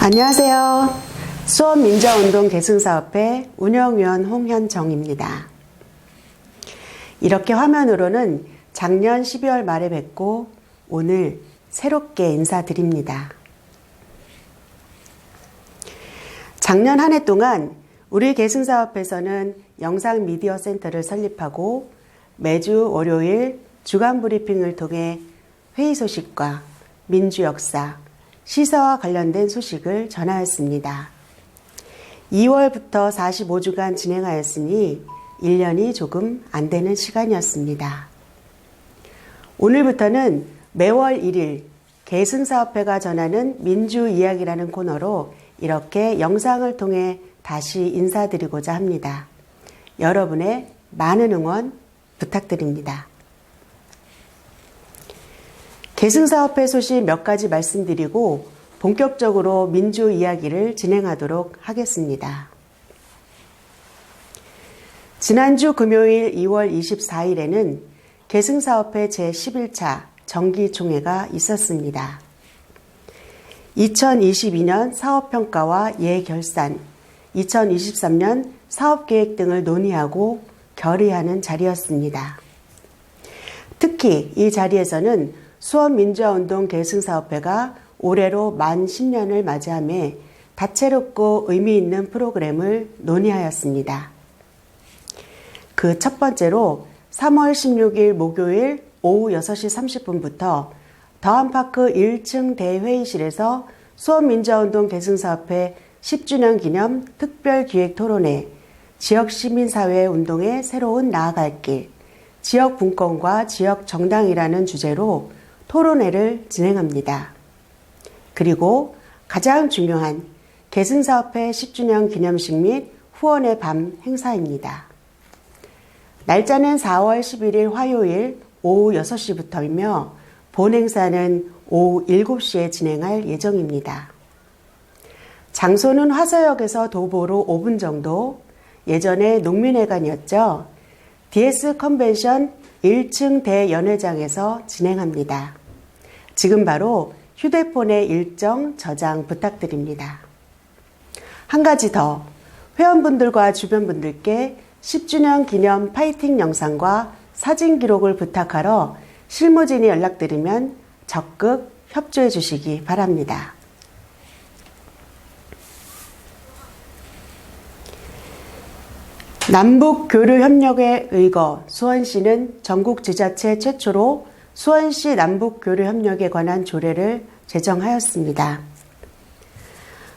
안녕하세요. 수원민주화운동 계승사업회 운영위원 홍현정입니다. 이렇게 화면으로는 작년 12월 말에 뵙고 오늘 새롭게 인사드립니다. 작년 한 해 동안 우리 계승사업회에서는 영상미디어센터를 설립하고 매주 월요일 주간 브리핑을 통해 회의 소식과 민주역사, 시사와 관련된 소식을 전하였습니다. 2월부터 45주간 진행하였으니 1년이 조금 안 되는 시간이었습니다. 오늘부터는 매월 1일 계승사업회가 전하는 민주이야기라는 코너로 이렇게 영상을 통해 다시 인사드리고자 합니다. 여러분의 많은 응원 부탁드립니다. 계승사업회 소식 몇 가지 말씀드리고 본격적으로 민주 이야기를 진행하도록 하겠습니다. 지난주 금요일 2월 24일에는 계승사업회 제11차 정기총회가 있었습니다. 2022년 사업평가와 예결산, 2023년 사업계획 등을 논의하고 결의하는 자리였습니다. 특히 이 자리에서는 수원민주화운동 계승사업회가 올해로 만 10년을 맞이하며 다채롭고 의미 있는 프로그램을 논의하였습니다. 그 첫 번째로 3월 16일 목요일 오후 6시 30분부터 더한파크 1층 대회의실에서 수원민주화운동 계승사업회 10주년 기념 특별기획토론회, 지역시민사회운동의 새로운 나아갈 길, 지역분권과 지역정당이라는 주제로 토론회를 진행합니다. 그리고 가장 중요한 계승사업회 10주년 기념식 및 후원의 밤 행사입니다. 날짜는 4월 11일 화요일 오후 6시부터이며 본 행사는 오후 7시에 진행할 예정입니다. 장소는 화서역에서 도보로 5분 정도, 예전에 농민회관이었죠. DS 컨벤션 1층 대연회장에서 진행합니다. 지금 바로 휴대폰에 일정 저장 부탁드립니다. 한 가지 더, 회원분들과 주변 분들께 10주년 기념 파이팅 영상과 사진 기록을 부탁하러 실무진이 연락드리면 적극 협조해 주시기 바랍니다. 남북교류협력에 의거 수원시는 전국 지자체 최초로 수원시 남북교류협력에 관한 조례를 제정하였습니다.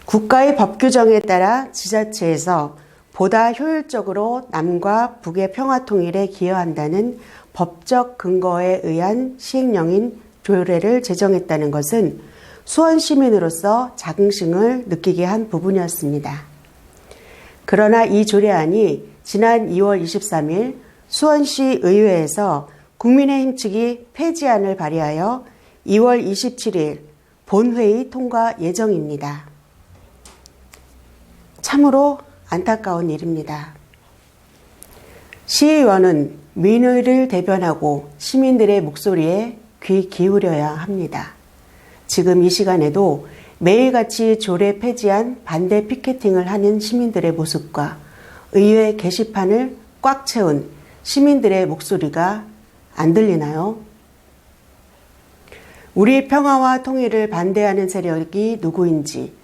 국가의 법 규정에 따라 지자체에서 보다 효율적으로 남과 북의 평화 통일에 기여한다는 법적 근거에 의한 시행령인 조례를 제정했다는 것은 수원 시민으로서 자긍심을 느끼게 한 부분이었습니다. 그러나 이 조례안이 지난 2월 23일 수원시 의회에서 국민의힘 측이 폐지안을 발의하여 2월 27일 본회의 통과 예정입니다. 참으로 안타까운 일입니다. 시의원은 민의를 대변하고 시민들의 목소리에 귀 기울여야 합니다. 지금 이 시간에도 매일같이 조례 폐지안 반대 피켓팅을 하는 시민들의 모습과 의회 게시판을 꽉 채운 시민들의 목소리가 안 들리나요? 우리 평화와 통일을 반대하는 세력이 누구인지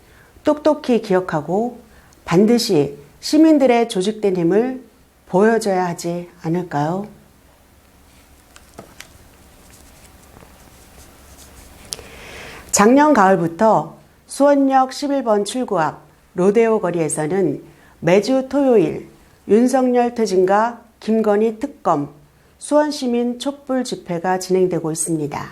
똑똑히 기억하고 반드시 시민들의 조직된 힘을 보여줘야 하지 않을까요? 작년 가을부터 수원역 11번 출구 앞 로데오 거리에서는 매주 토요일 윤석열 퇴진과 김건희 특검 수원시민 촛불 집회가 진행되고 있습니다.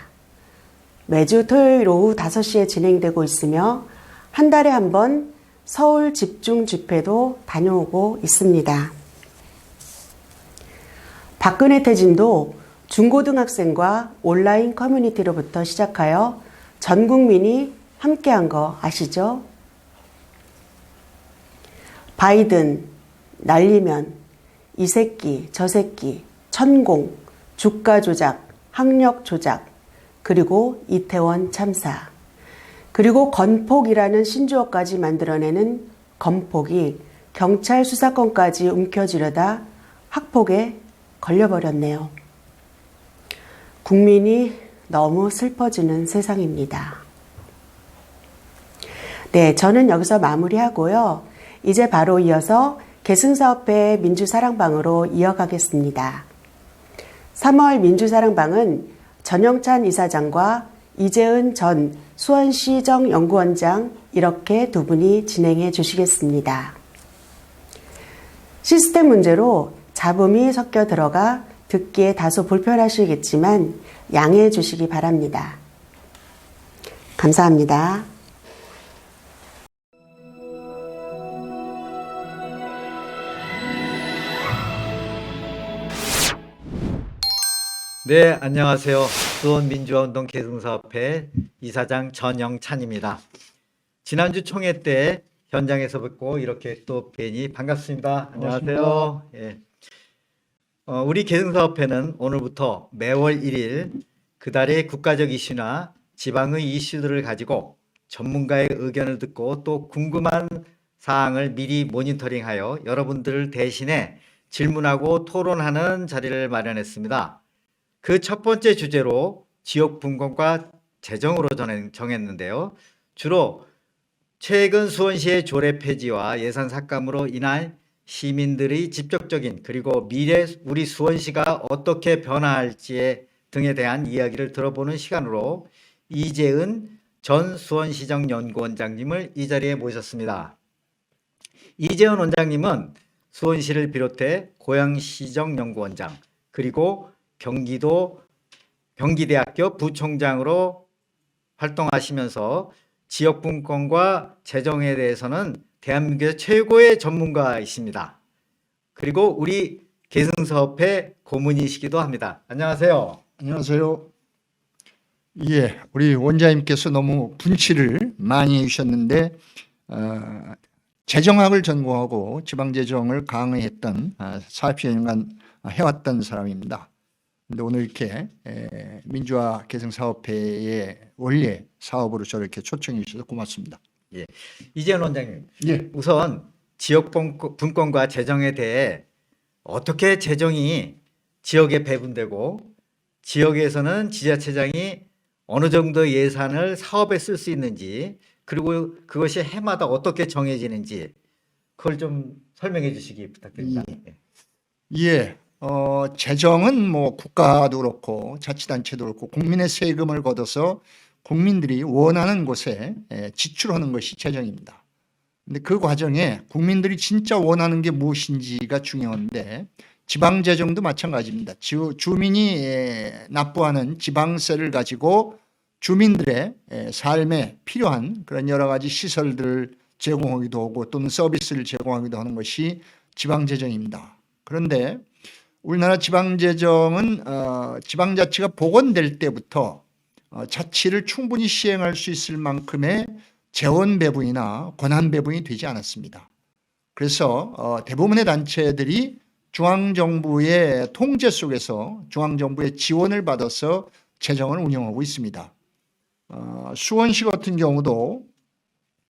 매주 토요일 오후 5시에 진행되고 있으며 한 달에 한 번 서울 집중 집회도 다녀오고 있습니다. 박근혜 퇴진도 중고등학생과 온라인 커뮤니티로부터 시작하여 전 국민이 함께한 거 아시죠? 바이든, 날리면, 이 새끼, 저 새끼, 천공, 주가 조작, 학력 조작, 그리고 이태원 참사. 그리고 건폭이라는 신조어까지 만들어내는 건폭이 경찰 수사권까지 움켜쥐려다 학폭에 걸려버렸네요. 국민이 너무 슬퍼지는 세상입니다. 네, 저는 여기서 마무리하고요. 이제 바로 이어서 계승사업회 민주사랑방으로 이어가겠습니다. 3월 민주사랑방은 전영찬 이사장과 이재은 전 수원시정 연구원장 이렇게 두 분이 진행해 주시겠습니다. 시스템 문제로 잡음이 섞여 들어가 듣기에 다소 불편하시겠지만 양해해 주시기 바랍니다. 감사합니다. 네, 안녕하세요. 수원민주화운동 계승사업회 이사장 전영찬입니다. 지난주 총회 때 현장에서 뵙고 이렇게 또 뵈니 반갑습니다. 안녕하세요. 예. 우리 계승사업회는 오늘부터 매월 1일 그달의 국가적 이슈나 지방의 이슈들을 가지고 전문가의 의견을 듣고 또 궁금한 사항을 미리 모니터링하여 여러분들을 대신해 질문하고 토론하는 자리를 마련했습니다. 그 첫 번째 주제로 지역 분권과 재정으로 정했는데요. 주로 최근 수원시의 조례 폐지와 예산 삭감으로 인한 시민들의 직접적인 그리고 미래 우리 수원시가 어떻게 변화할지 등에 대한 이야기를 들어보는 시간으로 이재은 전 수원시정 연구원장님을 이 자리에 모셨습니다. 이재은 원장님은 수원시를 비롯해 고양시정 연구원장 그리고 경기대학교 부총장으로 활동하시면서 지역분권과 재정에 대해서는 대한민국에서 최고의 전문가이십니다. 그리고 우리 계승사업회 고문이시기도 합니다. 안녕하세요. 안녕하세요. 예, 우리 원장님께서 너무 분치를 많이 해주셨는데 재정학을 전공하고 지방재정을 강의했던 40여년간 해왔던 사람입니다. 근데 오늘 이렇게 민주화 계승사업회의 원래 사업으로 저렇게 초청해 주셔서 고맙습니다. 예, 이재현 원장님. 예. 우선 지역 분권과 재정에 대해 어떻게 재정이 지역에 배분되고 지역에서는 지자체장이 어느 정도 예산을 사업에 쓸 수 있는지 그리고 그것이 해마다 어떻게 정해지는지 그걸 좀 설명해 주시기 부탁드립니다. 예. 재정은 뭐 국가도 그렇고 자치단체도 그렇고 국민의 세금을 걷어서 국민들이 원하는 곳에 지출하는 것이 재정입니다. 근데 그 과정에 국민들이 진짜 원하는 게 무엇인지가 중요한데 지방재정도 마찬가지입니다. 주민이 납부하는 지방세를 가지고 주민들의 삶에 필요한 그런 여러 가지 시설들을 제공하기도 하고 또는 서비스를 제공하기도 하는 것이 지방재정입니다. 그런데 우리나라 지방재정은 지방자치가 복원될 때부터 자치를 충분히 시행할 수 있을 만큼의 재원 배분이나 권한 배분이 되지 않았습니다. 그래서 대부분의 단체들이 중앙정부의 통제 속에서 중앙정부의 지원을 받아서 재정을 운영하고 있습니다. 수원시 같은 경우도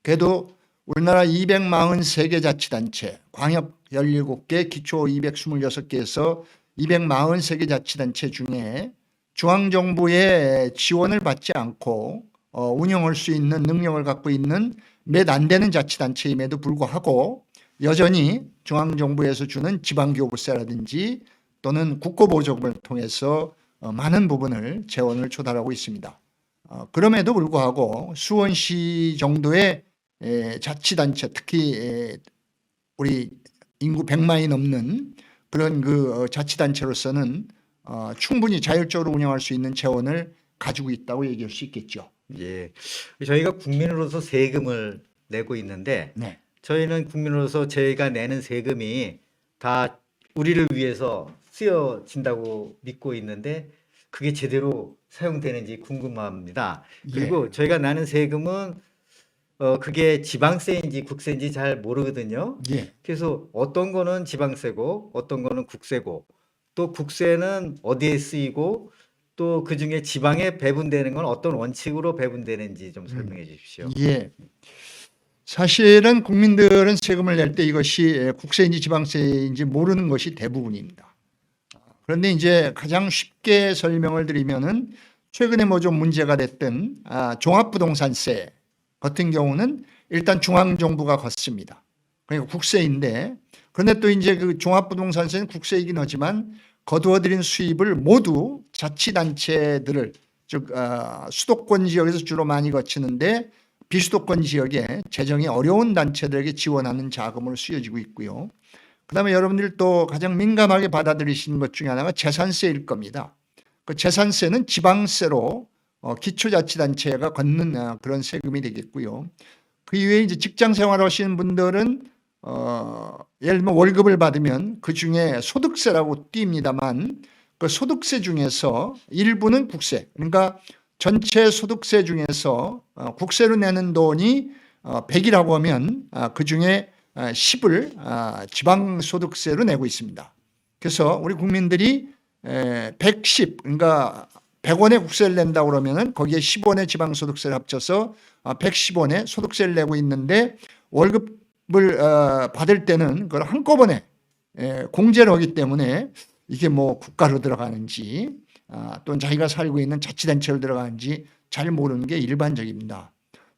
그래도 우리나라 243개 자치단체, 광역 17개, 기초 226개에서 243개 자치단체 중에 중앙정부의 지원을 받지 않고 운영할 수 있는 능력을 갖고 있는 몇 안 되는 자치단체임에도 불구하고 여전히 중앙정부에서 주는 지방교부세라든지 또는 국고보조금을 통해서 많은 부분을 재원을 조달하고 있습니다. 그럼에도 불구하고 수원시 정도의 자치단체 특히 우리 인구 100만이 넘는 그런 그 자치단체로서는 충분히 자율적으로 운영할 수 있는 재원을 가지고 있다고 얘기할 수 있겠죠. 예, 저희가 국민으로서 세금을 내고 있는데 네. 저희는 국민으로서 저희가 내는 세금이 다 우리를 위해서 쓰여진다고 믿고 있는데 그게 제대로 사용되는지 궁금합니다. 그리고 저희가 내는 세금은 그게 지방세인지 국세인지 잘 모르거든요. 예. 그래서 어떤 거는 지방세고 어떤 거는 국세고 또 국세는 어디에 쓰이고 또 그중에 지방에 배분되는 건 어떤 원칙으로 배분되는지 좀 설명해 주십시오. 예. 사실은 국민들은 세금을 낼 때 이것이 국세인지 지방세인지 모르는 것이 대부분입니다. 그런데 이제 가장 쉽게 설명을 드리면은 최근에 뭐 좀 문제가 됐던 종합부동산세 같은 경우는 일단 중앙정부가 걷습니다. 그러니까 국세인데, 그런데 또 이제 그 종합부동산세는 국세이긴 하지만 거두어들인 수입을 모두 자치단체들을, 즉 수도권 지역에서 주로 많이 거치는데 비수도권 지역에 재정이 어려운 단체들에게 지원하는 자금으로 쓰여지고 있고요. 그다음에 여러분들이 또 가장 민감하게 받아들이시는 것 중에 하나가 재산세일 겁니다. 그 재산세는 지방세로 기초자치단체가 걷는 그런 세금이 되겠고요. 그 이외에 이제 직장 생활하시는 분들은 예를 들면 월급을 받으면 그 중에 소득세라고 띄입니다만 그 소득세 중에서 일부는 국세, 그러니까 전체 소득세 중에서 국세로 내는 돈이 100이라고 하면 그 중에 10을 지방소득세로 내고 있습니다. 그래서 우리 국민들이 110, 그러니까 100원의 국세를 낸다고 그러면은 거기에 10원의 지방소득세를 합쳐서 110원의 소득세를 내고 있는데 월급을 받을 때는 그걸 한꺼번에 공제를 하기 때문에 이게 뭐 국가로 들어가는지 또는 자기가 살고 있는 자치단체로 들어가는지 잘 모르는 게 일반적입니다.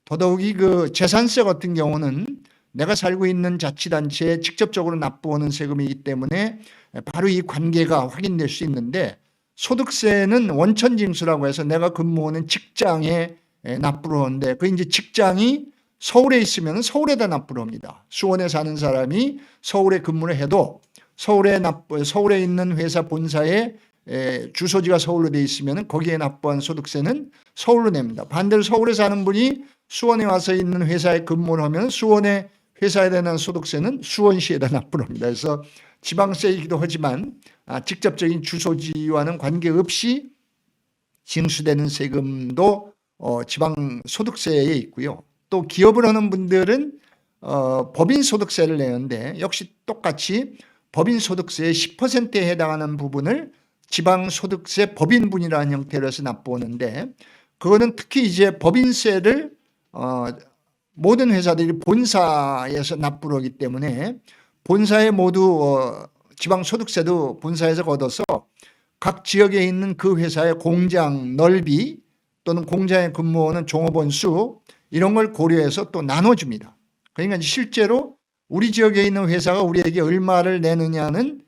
더더욱이 그 재산세 같은 경우는 내가 살고 있는 자치단체에 직접적으로 납부하는 세금이기 때문에 바로 이 관계가 확인될 수 있는데, 소득세는 원천징수라고 해서 내가 근무하는 직장에 납부를 하는데 그 이제 직장이 서울에 있으면 서울에다 납부를 합니다. 수원에 사는 사람이 서울에 근무를 해도 서울에 있는 회사 본사에 주소지가 서울로 돼 있으면 거기에 납부한 소득세는 서울로 냅니다. 반대로 서울에 사는 분이 수원에 와서 있는 회사에 근무를 하면 수원에 회사에 대한 소득세는 수원시에다 납부를 합니다. 그래서 지방세이기도 하지만 직접적인 주소지와는 관계없이 징수되는 세금도 지방소득세에 있고요. 또 기업을 하는 분들은 법인소득세를 내는데 역시 똑같이 법인소득세의 10%에 해당하는 부분을 지방소득세 법인분이라는 형태로 해서 납부하는데, 그거는 특히 이제 법인세를 모든 회사들이 본사에서 납부를 하기 때문에 본사에 모두 지방소득세도 본사에서 걷어서 각 지역에 있는 그 회사의 공장 넓이 또는 공장에 근무하는 종업원 수 이런 걸 고려해서 또 나눠줍니다. 그러니까 실제로 우리 지역에 있는 회사가 우리에게 얼마를 내느냐는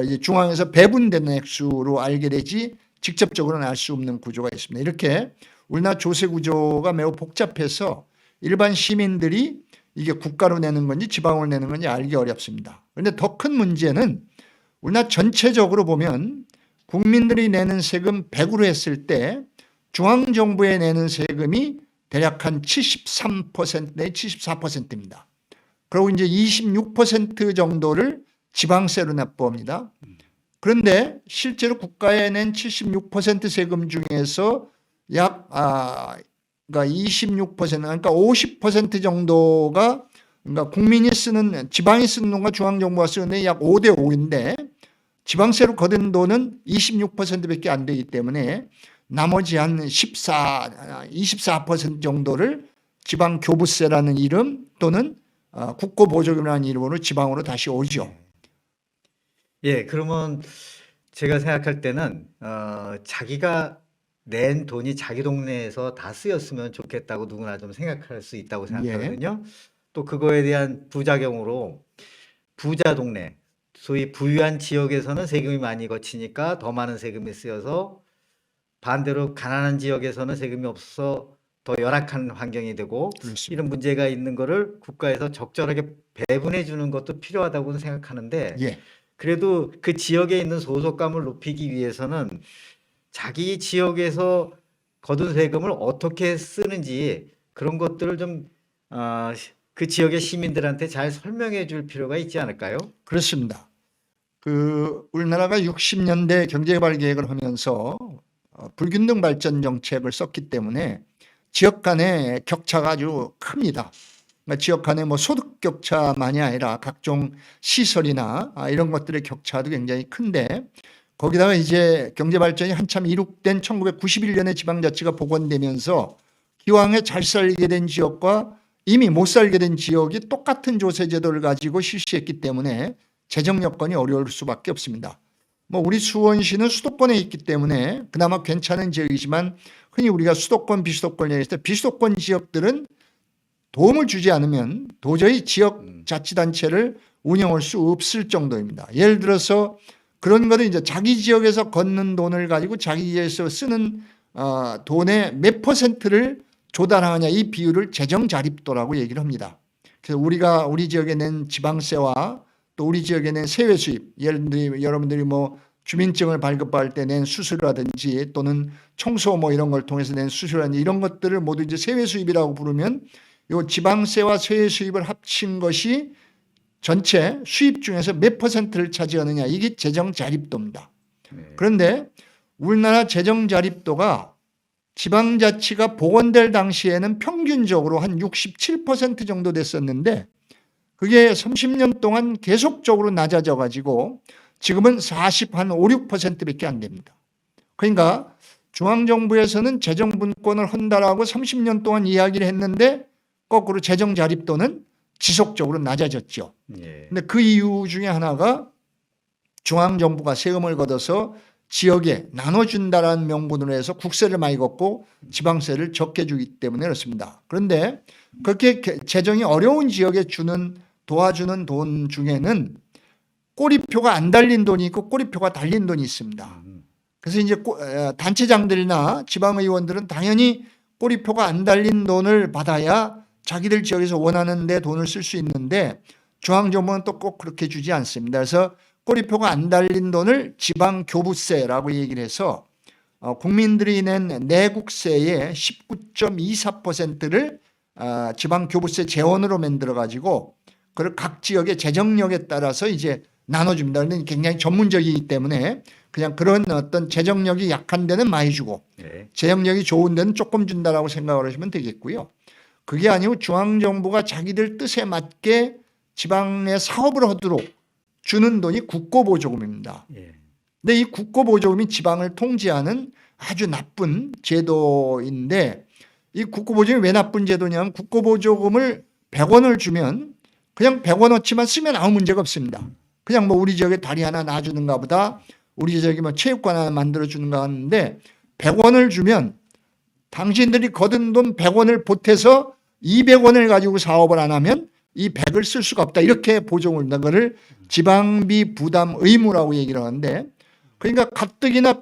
이제 중앙에서 배분되는 액수로 알게 되지 직접적으로는 알 수 없는 구조가 있습니다. 이렇게 우리나라 조세 구조가 매우 복잡해서 일반 시민들이 이게 국가로 내는 건지 지방으로 내는 건지 알기 어렵습니다. 그런데 더 큰 문제는 우리나라 전체적으로 보면 국민들이 내는 세금 100으로 했을 때 중앙정부에 내는 세금이 대략 한 73% 내지 74%입니다. 그리고 이제 26% 정도를 지방세로 납부합니다. 그런데 실제로 국가에 낸 76% 세금 중에서 약 그러니까 26% 그러니까 50% 정도가 그러니까 국민이 쓰는 지방이 쓰는 돈과 중앙정부가 쓰는 약 5대 5인데 지방세로 거둔 돈은 26%밖에 안 되기 때문에 나머지 한 24% 정도를 지방교부세라는 이름 또는 국고보조금이라는 이름으로 지방으로 다시 오죠. 예, 그러면 제가 생각할 때는 자기가 낸 돈이 자기 동네에서 다 쓰였으면 좋겠다고 누구나 좀 생각할 수 있다고 생각하거든요. 또 그거에 대한 부작용으로 부자 동네, 소위 부유한 지역에서는 세금이 많이 거치니까 더 많은 세금이 쓰여서 반대로 가난한 지역에서는 세금이 없어서 더 열악한 환경이 되고 그렇습니다. 이런 문제가 있는 거를 국가에서 적절하게 배분해 주는 것도 필요하다고 생각하는데 예. 그래도 그 지역에 있는 소속감을 높이기 위해서는 자기 지역에서 거둔 세금을 어떻게 쓰는지 그런 것들을 좀 그 지역의 시민들한테 잘 설명해 줄 필요가 있지 않을까요? 그렇습니다. 우리나라가 60년대 경제개발 계획을 하면서 불균등 발전 정책을 썼기 때문에 지역 간의 격차가 아주 큽니다. 그러니까 지역 간의 뭐 소득 격차만이 아니라 각종 시설이나 이런 것들의 격차도 굉장히 큰데, 거기다가 이제 경제발전이 한참 이룩된 1991년에 지방자치가 복원되면서 기왕에 잘 살게 된 지역과 이미 못 살게 된 지역이 똑같은 조세제도를 가지고 실시했기 때문에 재정 여건이 어려울 수밖에 없습니다. 뭐 우리 수원시는 수도권에 있기 때문에 그나마 괜찮은 지역이지만 흔히 우리가 수도권, 비수도권 얘기할 때 비수도권 지역들은 도움을 주지 않으면 도저히 지역 자치단체를 운영할 수 없을 정도입니다. 예를 들어서 그런 거는 이제 자기 지역에서 걷는 돈을 가지고 자기 지역에서 쓰는 돈의 몇 퍼센트를 조달하느냐 이 비율을 재정자립도라고 얘기를 합니다. 그래서 우리가 우리 지역에 낸 지방세와 또 우리 지역에 낸 세외 수입, 예를 들어 여러분들이 뭐 주민증을 발급할 때 낸 수수료라든지 또는 청소 뭐 이런 걸 통해서 낸 수수료라든지 이런 것들을 모두 이제 세외 수입이라고 부르면 이 지방세와 세외 수입을 합친 것이 전체 수입 중에서 몇 퍼센트를 차지하느냐 이게 재정자립도입니다. 그런데 우리나라 재정자립도가 지방자치가 복원될 당시에는 평균적으로 한 67% 정도 됐었는데 그게 30년 동안 계속적으로 낮아져 가지고 지금은 40, 한 5, 6%밖에 안 됩니다. 그러니까 중앙정부에서는 재정분권을 한다라고 30년 동안 이야기를 했는데 거꾸로 재정자립도는 지속적으로 낮아졌죠. 근데 그 이유 중에 하나가 중앙정부가 세금을 걷어서 지역에 나눠준다라는 명분으로 해서 국세를 많이 걷고 지방세를 적게 주기 때문에 그렇습니다. 그런데 그렇게 재정이 어려운 지역에 도와주는 돈 중에는 꼬리표가 안 달린 돈이 있고 꼬리표가 달린 돈이 있습니다. 그래서 이제 단체장들이나 지방의원들은 당연히 꼬리표가 안 달린 돈을 받아야 자기들 지역에서 원하는 데 돈을 쓸 수 있는데 중앙정부는 또 꼭 그렇게 주지 않습니다. 그래서 꼬리표가 안 달린 돈을 지방교부세라고 얘기를 해서 국민들이 낸 내국세의 19.24%를 지방교부세 재원으로 만들어 가지고 그걸 각 지역의 재정력에 따라서 이제 나눠줍니다. 그런데 굉장히 전문적이기 때문에 그냥 그런 어떤 재정력이 약한 데는 많이 주고 재정력이 좋은 데는 조금 준다라고 생각을 하시면 되겠고요. 그게 아니고 중앙정부가 자기들 뜻에 맞게 지방에 사업을 하도록 주는 돈이 국고보조금입니다. 근데 이 국고보조금이 지방을 통제하는 아주 나쁜 제도인데 이 국고보조금이 왜 나쁜 제도냐면 국고보조금을 100원을 주면 그냥 100원어치만 쓰면 아무 문제가 없습니다. 그냥 뭐 우리 지역에 다리 하나 놔주는가 보다 우리 지역에 뭐 체육관 하나 만들어주는가 하는데 100원을 주면 당신들이 거둔 돈 100원을 보태서 200원을 가지고 사업을 안 하면 이 100을 쓸 수가 없다. 이렇게 보조금을 낸 거를 지방비 부담 의무라고 얘기를 하는데 그러니까 가뜩이나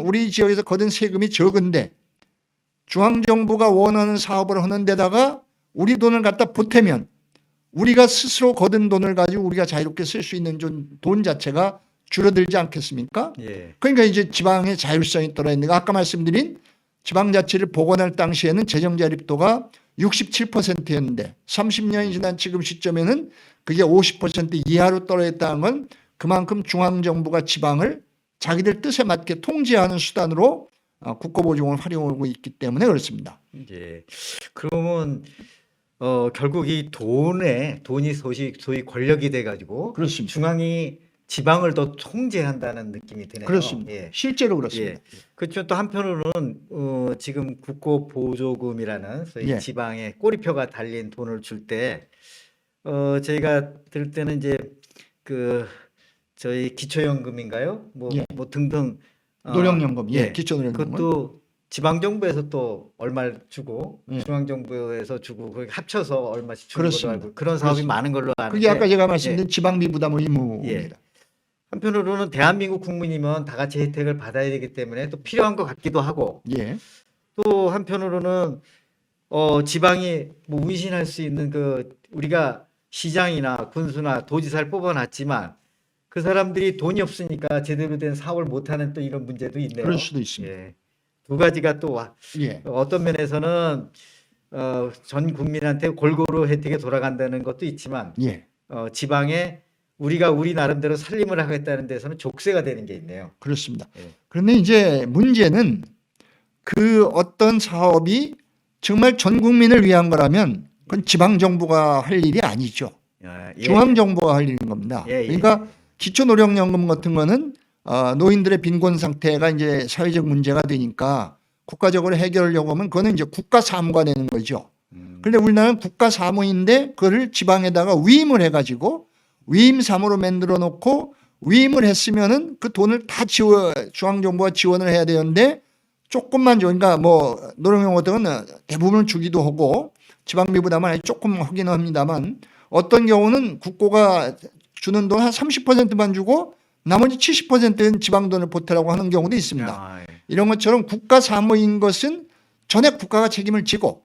우리 지역에서 거둔 세금이 적은데 중앙정부가 원하는 사업을 하는 데다가 우리 돈을 갖다 보태면 우리가 스스로 거둔 돈을 가지고 우리가 자유롭게 쓸 수 있는 돈 자체가 줄어들지 않겠습니까? 그러니까 이제 지방의 자율성이 떨어지는 아까 말씀드린 지방자치를 복원할 당시에는 재정자립도가 67%였는데 30년이 지난 지금 시점에는 그게 50% 이하로 떨어졌다는 건 그만큼 중앙정부가 지방을 자기들 뜻에 맞게 통제하는 수단으로 국고보조금을 활용하고 있기 때문에 그렇습니다. 그러면 결국 이 돈이 소위 권력이 돼가지고 그렇습니다. 중앙이 지방을 더 통제한다는 느낌이 드네요. 그렇습니다. 실제로 그렇습니다. 그렇죠. 또 한편으로는 지금 국고보조금이라는 소위 지방에 꼬리표가 달린 돈을 줄 때 저희가 들을 때는 이제 저희 기초연금인가요? 뭐 등등 노령연금, 기초노령연금. 그것도 지방정부에서 또 얼마를 주고 중앙정부에서 주고 그렇게 합쳐서 얼마씩 주는 걸로 알고 그런 사업이 많은 걸로 아는데 그게 아까 제가 말씀드린 지방비 부담 의무입니다. 한편으로는 대한민국 국민이면 다 같이 혜택을 받아야 되기 때문에 또 필요한 것 같기도 하고 또 한편으로는 지방이 뭐 운신할 수 있는 우리가 시장이나 군수나 도지사를 뽑아놨지만 그 사람들이 돈이 없으니까 제대로 된 사업을 못하는 또 이런 문제도 있네요. 그럴 수도 있습니다. 두 가지가 또 어떤 면에서는 전 국민한테 골고루 혜택이 돌아간다는 것도 있지만 지방에 우리가 우리 나름대로 살림을 하겠다는 데서는 족쇄가 되는 게 있네요. 그렇습니다. 그런데 이제 문제는 그 어떤 사업이 정말 전 국민을 위한 거라면 그건 지방정부가 할 일이 아니죠. 중앙정부가 할 일인 겁니다. 그러니까 기초노령연금 같은 거는 노인들의 빈곤 상태가 이제 사회적 문제가 되니까 국가적으로 해결하려고 하면 그거는 이제 국가 사무가 되는 거죠. 그런데 우리나라는 국가 사무인데 그거를 지방에다가 위임을 해가지고 위임 사무로 만들어 놓고 위임을 했으면은 그 돈을 다 중앙정부가 지원을 해야 되는데 조금만 줘. 그러니까 뭐 노령용 같은 건 대부분을 주기도 하고 지방비보다만 조금 하긴 합니다만 어떤 경우는 국고가 주는 돈 한 30%만 주고 나머지 70%는 지방 돈을 보태라고 하는 경우도 있습니다. 아, 예. 이런 것처럼 국가 사무인 것은 전액 국가가 책임을 지고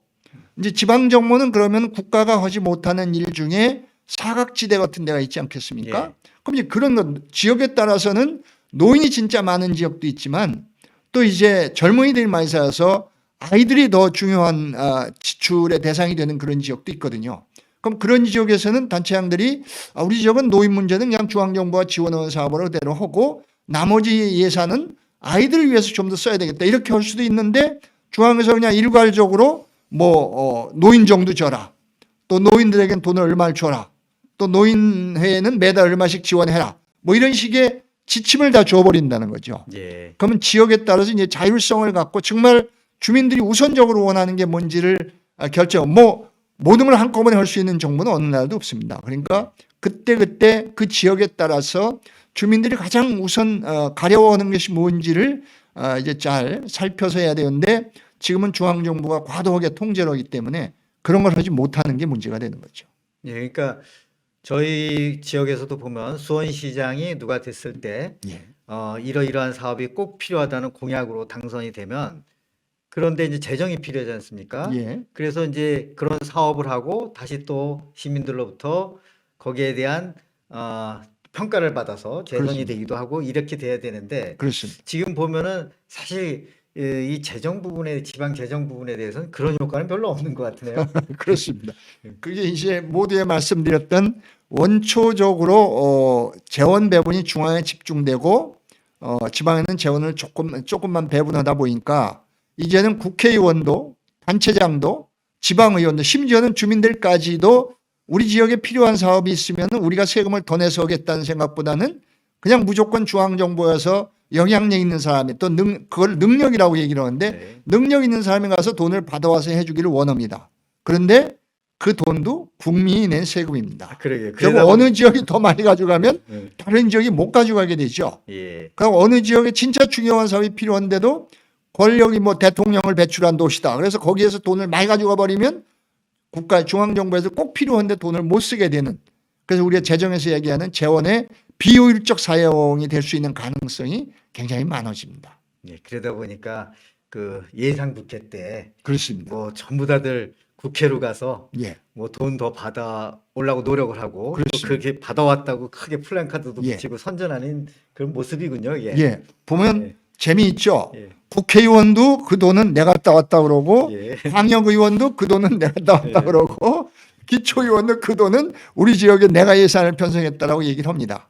이제 지방 정부는 그러면 국가가 하지 못하는 일 중에 사각지대 같은 데가 있지 않겠습니까? 예. 그럼 이제 그런 것 지역에 따라서는 노인이 진짜 많은 지역도 있지만 또 이제 젊은이들이 많이 살아서 아이들이 더 중요한 지출의 대상이 되는 그런 지역도 있거든요. 그럼 그런 지역에서는 단체장들이 우리 지역은 노인 문제는 그냥 중앙정부가 지원하는 사업으로 그대로 하고 나머지 예산은 아이들을 위해서 좀 더 써야 되겠다 이렇게 할 수도 있는데 중앙에서 그냥 일괄적으로 뭐 노인정도 줘라 또 노인들에겐 돈을 얼마를 줘라 또 노인회에는 매달 얼마씩 지원해라 뭐 이런 식의 지침을 다 줘버린다는 거죠. 예. 그러면 지역에 따라서 이제 자율성을 갖고 정말 주민들이 우선적으로 원하는 게 뭔지를 결정. 모든 걸 한꺼번에 할 수 있는 정부는 어느 나라도 없습니다. 그러니까 그때 그 지역에 따라서 주민들이 가장 우선 가려워하는 것이 뭔지를 이제 잘 살펴서 해야 되는데 지금은 중앙정부가 과도하게 통제를 하기 때문에 그런 걸 하지 못하는 게 문제가 되는 거죠. 예, 그러니까 저희 지역에서도 보면 수원시장이 누가 됐을 때 예. 이러이러한 사업이 꼭 필요하다는 공약으로 당선이 되면 그런데 이제 재정이 필요하지 않습니까? 예. 그래서 이제 그런 사업을 하고 다시 또 시민들로부터 거기에 대한 평가를 받아서 재정이 그렇습니다. 되기도 하고 이렇게 돼야 되는데 그렇습니다. 지금 보면은 사실 이 재정 부분에 지방 재정 부분에 대해서는 그런 효과는 별로 없는 것 같네요. 그렇습니다. 그게 이제 모두에 말씀드렸던 원초적으로 재원 배분이 중앙에 집중되고 지방에는 재원을 조금만 배분하다 보니까 이제는 국회의원도 단체장도 지방의원도 심지어는 주민들까지도 우리 지역에 필요한 사업이 있으면 우리가 세금을 더 내서 하겠다는 생각보다는 그냥 무조건 중앙정부에서 영향력 있는 사람이 또 그걸 능력이라고 얘기를 하는데 네. 능력 있는 사람이 가서 돈을 받아와서 해주기를 원합니다. 그런데 그 돈도 국민이 낸 세금입니다. 그러게요. 결국 어느 지역이 더 많이 가져가면 네. 다른 지역이 못 가져가게 되죠. 예. 그럼 어느 지역에 진짜 중요한 사업이 필요한데도 권력이 뭐 대통령을 배출한 도시다. 그래서 거기에서 돈을 많이 가져가 버리면 국가 중앙정부에서 꼭 필요한데 돈을 못 쓰게 되는. 그래서 우리가 재정에서 얘기하는 재원의 비효율적 사용이 될 수 있는 가능성이 굉장히 많아집니다. 예, 그러다 보니까 그 예산 국회 때 그렇습니다. 뭐 전부 다들 국회로 가서 예. 뭐 돈 더 받아 오려고 노력을 하고 또 그렇습니다. 그렇게 받아왔다고 크게 플랜카드도 예. 붙이고 선전하는 그런 모습이군요. 예. 예. 보면 예. 재미있죠. 예. 국회의원도 그 돈은 내가 따왔다 그러고 예. 광역의원도 그 돈은 내가 따왔다 예. 그러고 기초의원도 그 돈은 우리 지역에 내가 예산을 편성했다라고 얘기를 합니다.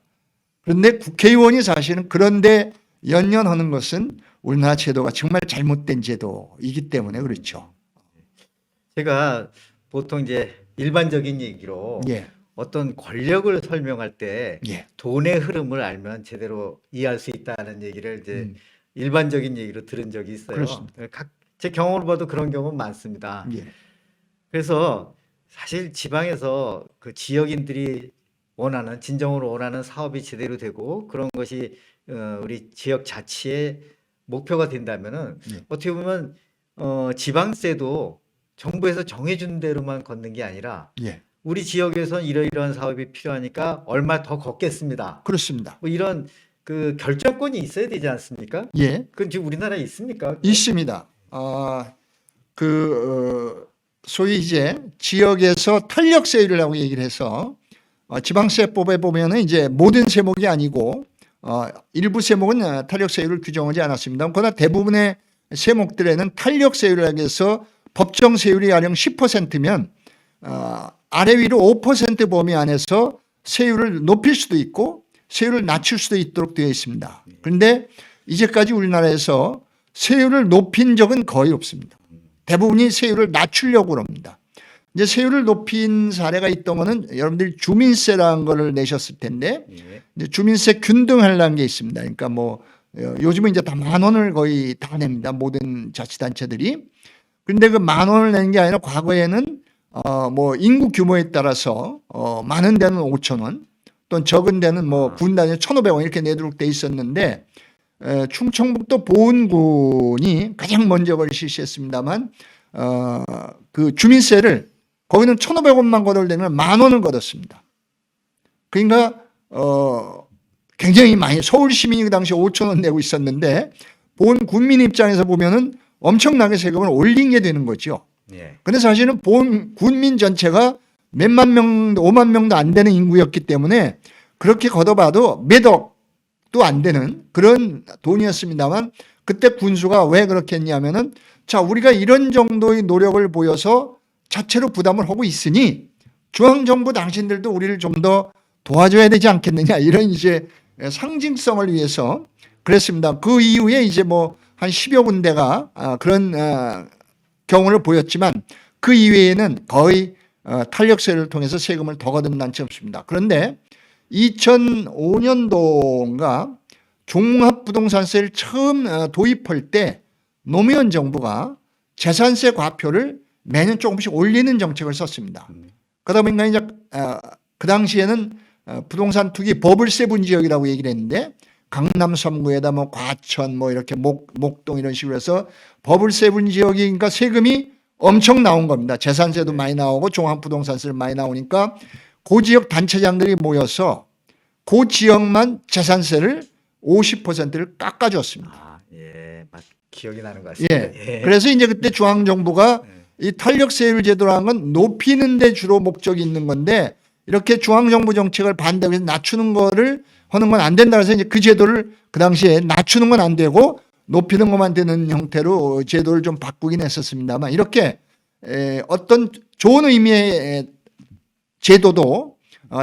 그런데 국회의원이 사실은 그런데 연연하는 것은 우리나라 제도가 정말 잘못된 제도이기 때문에 그렇죠. 제가 보통 이제 일반적인 얘기로 예. 어떤 권력을 설명할 때 예. 돈의 흐름을 알면 제대로 이해할 수 있다는 얘기를 이제 일반적인 얘기로 들은 적이 있어요. 그렇습니다. 제 경험을 봐도 그런 경우는 많습니다. 예. 그래서 사실 지방에서 그 지역인들이 원하는 진정으로 원하는 사업이 제대로 되고 그런 것이 우리 지역 자치의 목표가 된다면은 예. 어떻게 보면 지방세도 정부에서 정해준 대로만 걷는 게 아니라 예. 우리 지역에선 이러이러한 사업이 필요하니까 얼마 더 걷겠습니다. 그렇습니다. 뭐 이런 그 결정권이 있어야 되지 않습니까? 예. 그건 지금 우리나라에 있습니까? 있습니다. 소위 이제 지역에서 탄력 세율이라고 얘기를 해서 지방세법에 보면은 이제 모든 세목이 아니고 일부 세목은 탄력 세율을 규정하지 않았습니다. 그러나 대부분의 세목들에는 탄력 세율이라고 해서 법정 세율이 가령 10%면 아래 위로 5% 범위 안에서 세율을 높일 수도 있고 세율을 낮출 수도 있도록 되어 있습니다. 그런데 이제까지 우리나라에서 세율을 높인 적은 거의 없습니다. 대부분이 세율을 낮추려고 합니다. 이제 세율을 높인 사례가 있던 거는 여러분들이 주민세라는 거를 내셨을 텐데 예. 이제 주민세 균등하려는 게 있습니다. 그러니까 뭐 요즘은 이제 다 10,000원을 거의 다 냅니다. 모든 자치단체들이. 그런데 그 10,000원을 내는 게 아니라 과거에는 뭐 인구 규모에 따라서 많은 데는 5,000원 또는 적은 데는 뭐 군 단위 1,500원 이렇게 내도록 돼 있었는데 충청북도 보은군이 가장 먼저 그걸 실시했습니다만 그 주민세를 거기는 1,500원만 걷어내면 10,000원을 걷었습니다. 그러니까 굉장히 많이 서울 시민이 그 당시에 5,000원 내고 있었는데 보은 군민 입장에서 보면은 엄청나게 세금을 올린 게 되는 거죠. 예. 근데 사실은 보은 군민 전체가 몇만 명, 5만 명도 안 되는 인구였기 때문에 그렇게 걷어봐도 몇 억도 안 되는 그런 돈이었습니다만 그때 군수가 왜 그렇게 했냐면은 자, 우리가 이런 정도의 노력을 보여서 자체로 부담을 하고 있으니 중앙정부 당신들도 우리를 좀 더 도와줘야 되지 않겠느냐 이런 이제 상징성을 위해서 그랬습니다. 그 이후에 이제 뭐 한 10여 군데가 그런 경우를 보였지만 그 이외에는 거의 탄력세를 통해서 세금을 더 거둔 단체 없습니다. 그런데 2005년도인가 종합부동산세를 처음 도입할 때 노무현 정부가 재산세 과표를 매년 조금씩 올리는 정책을 썼습니다. 그러다 보니까 이제 그 당시에는 부동산 투기 버블세분 지역이라고 얘기를 했는데 강남 3구에다 뭐 과천 뭐 이렇게 목동 이런 식으로 해서 버블세분 지역이 그러니까 세금이 엄청 나온 겁니다. 재산세도 많이 나오고 종합부동산세도 많이 나오니까 그 지역 단체장들이 모여서 그 지역만 재산세를 50%를 깎아줬습니다. 예, 기억이 나는 것 같습니다. 예. 그래서 이제 그때 중앙정부가 이 탄력세율 제도라는 건 높이는 데 주로 목적이 있는 건데 이렇게 중앙정부 정책을 반대해서 낮추는 거를 하는 건 안 된다 그래서 이제 그 제도를 그 당시에 낮추는 건 안 되고 높이는 것만 되는 형태로 제도를 좀 바꾸긴 했었습니다만 이렇게 어떤 좋은 의미의 제도도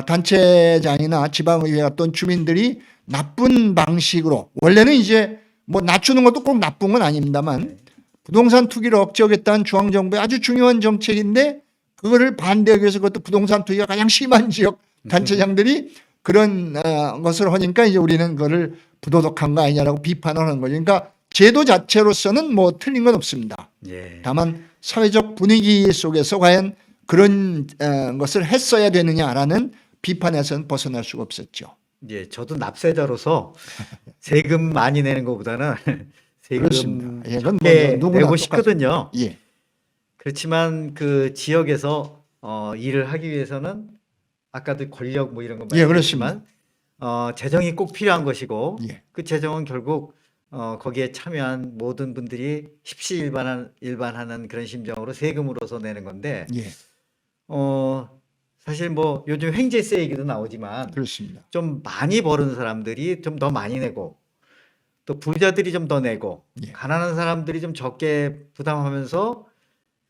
단체장이나 지방의회 어떤 주민들이 나쁜 방식으로 원래는 이제 뭐 낮추는 것도 꼭 나쁜 건 아닙니다만 부동산 투기를 억제하겠다는 중앙정부의 아주 중요한 정책인데 그거를 반대하기 위해서 그것도 부동산 투기가 가장 심한 지역 단체장들이 그런 것을 하니까 이제 우리는 그거를 부도덕한 거 아니냐라고 비판을 하는 거죠. 그러니까 제도 자체로서는 뭐 틀린 건 없습니다. 예. 다만 사회적 분위기 속에서 과연 그런 것을 했어야 되느냐라는 비판에서는 벗어날 수가 없었죠. 예, 저도 납세자로서 세금 많이 내는 것보다는 세금 그렇습니다. 예, 그건 적게 뭐 누구나 내고 똑같습니다. 싶거든요. 예, 그렇지만 그 지역에서 일을 하기 위해서는 아까도 권력 뭐 이런 거 예, 말씀하셨지만 재정이 꼭 필요한 것이고 예. 그 재정은 결국 거기에 참여한 모든 분들이 십시일반하는 그런 심정으로 세금으로서 내는 건데 예, 사실 뭐 요즘 횡재세 얘기도 나오지만 그렇습니다. 좀 많이 버는 사람들이 좀 더 많이 내고 또 부자들이 좀 더 내고 예. 가난한 사람들이 좀 적게 부담하면서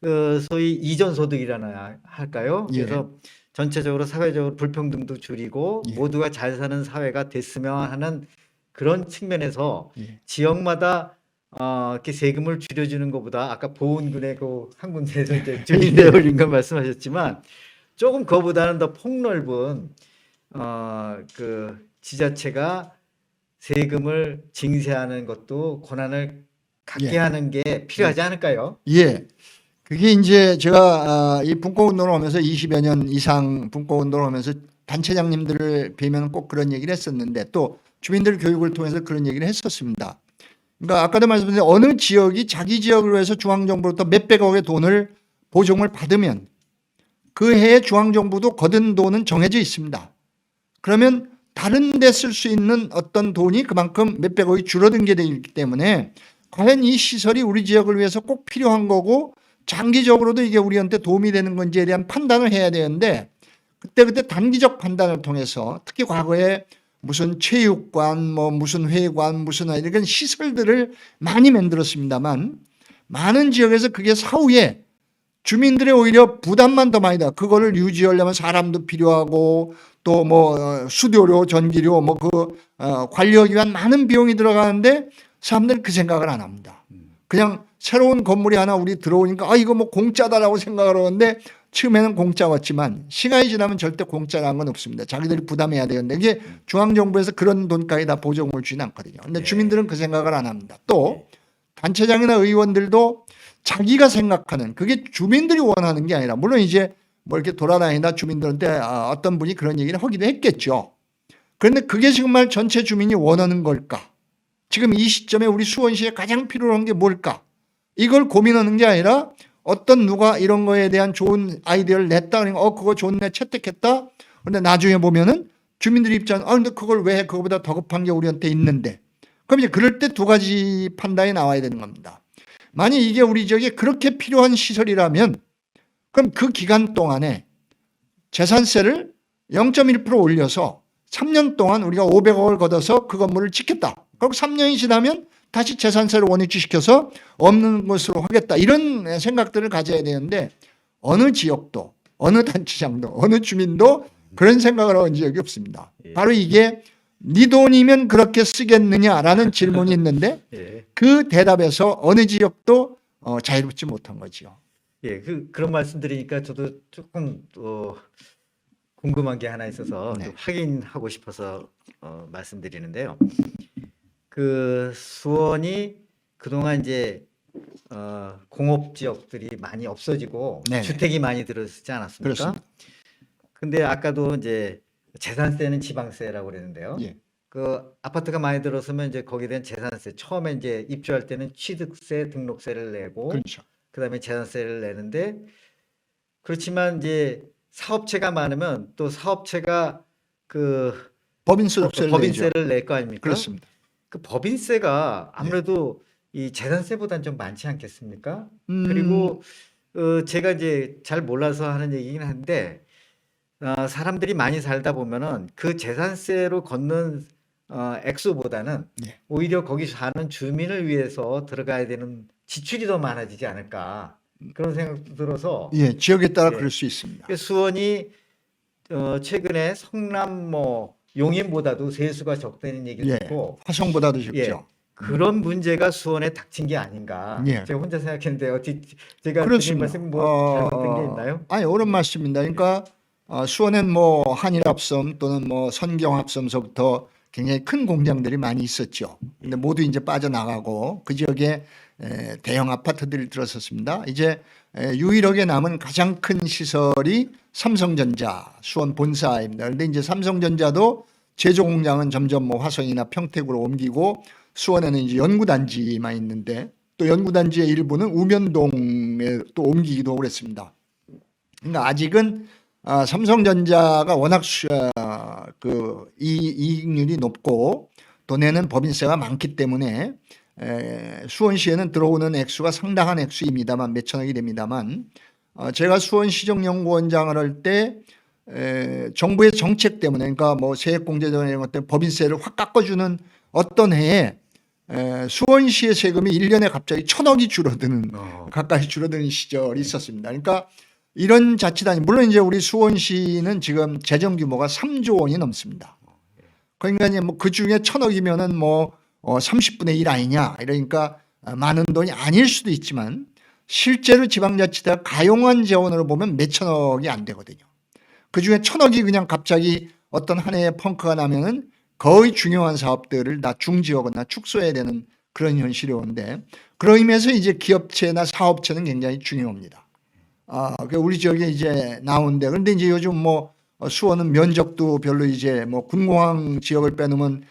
그 소위 이전소득이라나 할까요? 예. 그래서 전체적으로 사회적으로 불평등도 줄이고 예. 모두가 잘 사는 사회가 됐으면 하는 그런 측면에서 예. 지역마다 이렇게 세금을 줄여주는 것보다 아까 보은군의 그 한 군데에서 이제 주민세 올린 건 말씀하셨지만 조금 그거보다는 더 폭넓은 그 지자체가 세금을 징세하는 것도 권한을 갖게 예. 하는 게 필요하지 않을까요? 예. 그게 이제 제가 이 분권운동을 하면서 20여 년 이상 분권운동을 하면서 단체장님들을 뵈면 꼭 그런 얘기를 했었는데 또 주민들 교육을 통해서 그런 얘기를 했었습니다. 그러니까 아까도 말씀드린 어느 지역이 자기 지역을 위해서 중앙정부로부터 몇백억의 돈을 보증을 받으면 그 해에 중앙정부도 거둔 돈은 정해져 있습니다. 그러면 다른 데 쓸 수 있는 어떤 돈이 그만큼 몇백억이 줄어든 게 되기 때문에 과연 이 시설이 우리 지역을 위해서 꼭 필요한 거고 장기적으로도 이게 우리한테 도움이 되는 건지에 대한 판단을 해야 되는데 그때 단기적 판단을 통해서 특히 과거에 무슨 체육관, 뭐 무슨 회관, 무슨 이런 시설들을 많이 만들었습니다만 많은 지역에서 그게 사후에 주민들의 오히려 부담만 더 많이 나. 그거를 유지하려면 사람도 필요하고 또 뭐 수도료, 전기료 뭐 그 관리하기 위한 많은 비용이 들어가는데 사람들은 그 생각을 안 합니다. 그냥 새로운 건물이 하나 우리 들어오니까 이거 뭐 공짜다라고 생각을 하는데 처음에는 공짜였지만 시간이 지나면 절대 공짜라는 건 없습니다. 자기들이 부담해야 되는데 이게 중앙정부에서 그런 돈까지 다 보조금을 주지는 않거든요. 근데 주민들은 그 생각을 안 합니다. 또 단체장이나 의원들도 자기가 생각하는 그게 주민들이 원하는 게 아니라 물론 이제 뭐 이렇게 돌아다니다 주민들한테 어떤 분이 그런 얘기를 하기도 했겠죠. 그런데 그게 정말 전체 주민이 원하는 걸까? 지금 이 시점에 우리 수원시에 가장 필요한 게 뭘까? 이걸 고민하는 게 아니라 어떤 누가 이런 거에 대한 좋은 아이디어를 냈다. 그러니까 그거 좋네 채택했다. 그런데 나중에 보면은 주민들 입장 근데 그걸 왜 해? 그거보다 더 급한 게 우리한테 있는데. 그럼 이제 그럴 때 두 가지 판단이 나와야 되는 겁니다. 만약 이게 우리 지역에 그렇게 필요한 시설이라면 그럼 그 기간 동안에 재산세를 0.1% 올려서 3년 동안 우리가 500억을 걷어서 그 건물을 짓겠다. 그리고 3년이 지나면 다시 재산세를 원위치시켜서 없는 것으로 하겠다. 이런 생각들을 가져야 되는데 어느 지역도 어느 단체장도 어느 주민도 그런 생각을 한 적이 없습니다. 바로 이게 네 돈이면 그렇게 쓰겠느냐라는 질문이 있는데 그 대답에서 어느 지역도 자유롭지 못한 거죠. 예, 그런 말씀 드리니까 저도 조금 궁금한 게 하나 있어서 좀 확인하고 싶어서 말씀드리는데요. 그 수원이 그동안 이제 공업 지역들이 많이 없어지고 네. 주택이 많이 들어서지 않았습니까? 그렇습니다. 근데 아까도 이제 재산세는 지방세라고 그랬는데요. 예. 그 아파트가 많이 들어서면 이제 거기에 대한 재산세 처음에 이제 입주할 때는 취득세, 등록세를 내고 그렇죠. 그다음에 재산세를 내는데 그렇지만 이제 사업체가 많으면 또 사업체가 그 법인세를 낼 거 아닙니까? 그렇습니다. 그 법인세가 아무래도 이 재산세보다는 좀 많지 않겠습니까? 음. 그리고 제가 이제 잘 몰라서 하는 얘기긴 한데 사람들이 많이 살다 보면은 그 재산세로 걷는 액수보다는 네. 오히려 거기 사는 주민을 위해서 들어가야 되는 지출이 더 많아지지 않을까 그런 생각도 들어서 예, 지역에 따라 예. 그럴 수 있습니다. 수원이 최근에 성남 용인보다도 세수가 적다는 얘기를 예, 듣고 화성보다도 적죠. 예, 그런 문제가 수원에 닥친 게 아닌가 예. 제가 혼자 생각했는데 제가 드린 그렇습니다. 말씀 뭐 잘못된 게 있나요? 아니 옳은 말씀입니다. 그러니까 수원엔 뭐 한일합섬 또는 뭐 선경합섬서부터 굉장히 큰 공장들이 많이 있었죠. 근데 모두 이제 빠져나가고 그 지역에 대형 아파트들이 들어섰습니다. 이제 유일하게 남은 가장 큰 시설이 삼성전자 수원 본사입니다. 그런데 이제 삼성전자도 제조 공장은 점점 뭐 화성이나 평택으로 옮기고 수원에는 이제 연구단지만 있는데 또 연구단지의 일부는 우면동에 또 옮기기도 하고 그랬습니다. 그러니까 아직은 삼성전자가 워낙 그 이익률이 높고 또 내는 법인세가 많기 때문에 수원시에는 들어오는 액수가 상당한 액수입니다만 몇천억이 됩니다만 제가 수원시정연구원장을 할 때 정부의 정책 때문에 그러니까 뭐 세액공제나 이런 것 때문에 법인세를 확 깎아주는 어떤 해에 수원시의 세금이 1년에 갑자기 1,000억이 줄어드는 가까이 줄어드는 시절이 있었습니다. 그러니까 이런 자치단이 물론 이제 우리 수원시는 지금 재정 규모가 3조 원이 넘습니다. 그러니까 이제 뭐 그 중에 1,000억이면은 뭐 30분의 1 아니냐 이러니까 많은 돈이 아닐 수도 있지만 실제로 지방자치대가 가용한 재원으로 보면 몇천억이 안 되거든요. 그 중에 1,000억이 그냥 갑자기 어떤 한 해에 펑크가 나면은 거의 중요한 사업들을 다 중지하거나 축소해야 되는 그런 현실이 오는데 그런 의미에서 이제 기업체나 사업체는 굉장히 중요합니다. 우리 지역에 이제 나오는데 그런데 이제 요즘 뭐 수원은 면적도 별로 이제 뭐 군공항 지역을 빼놓으면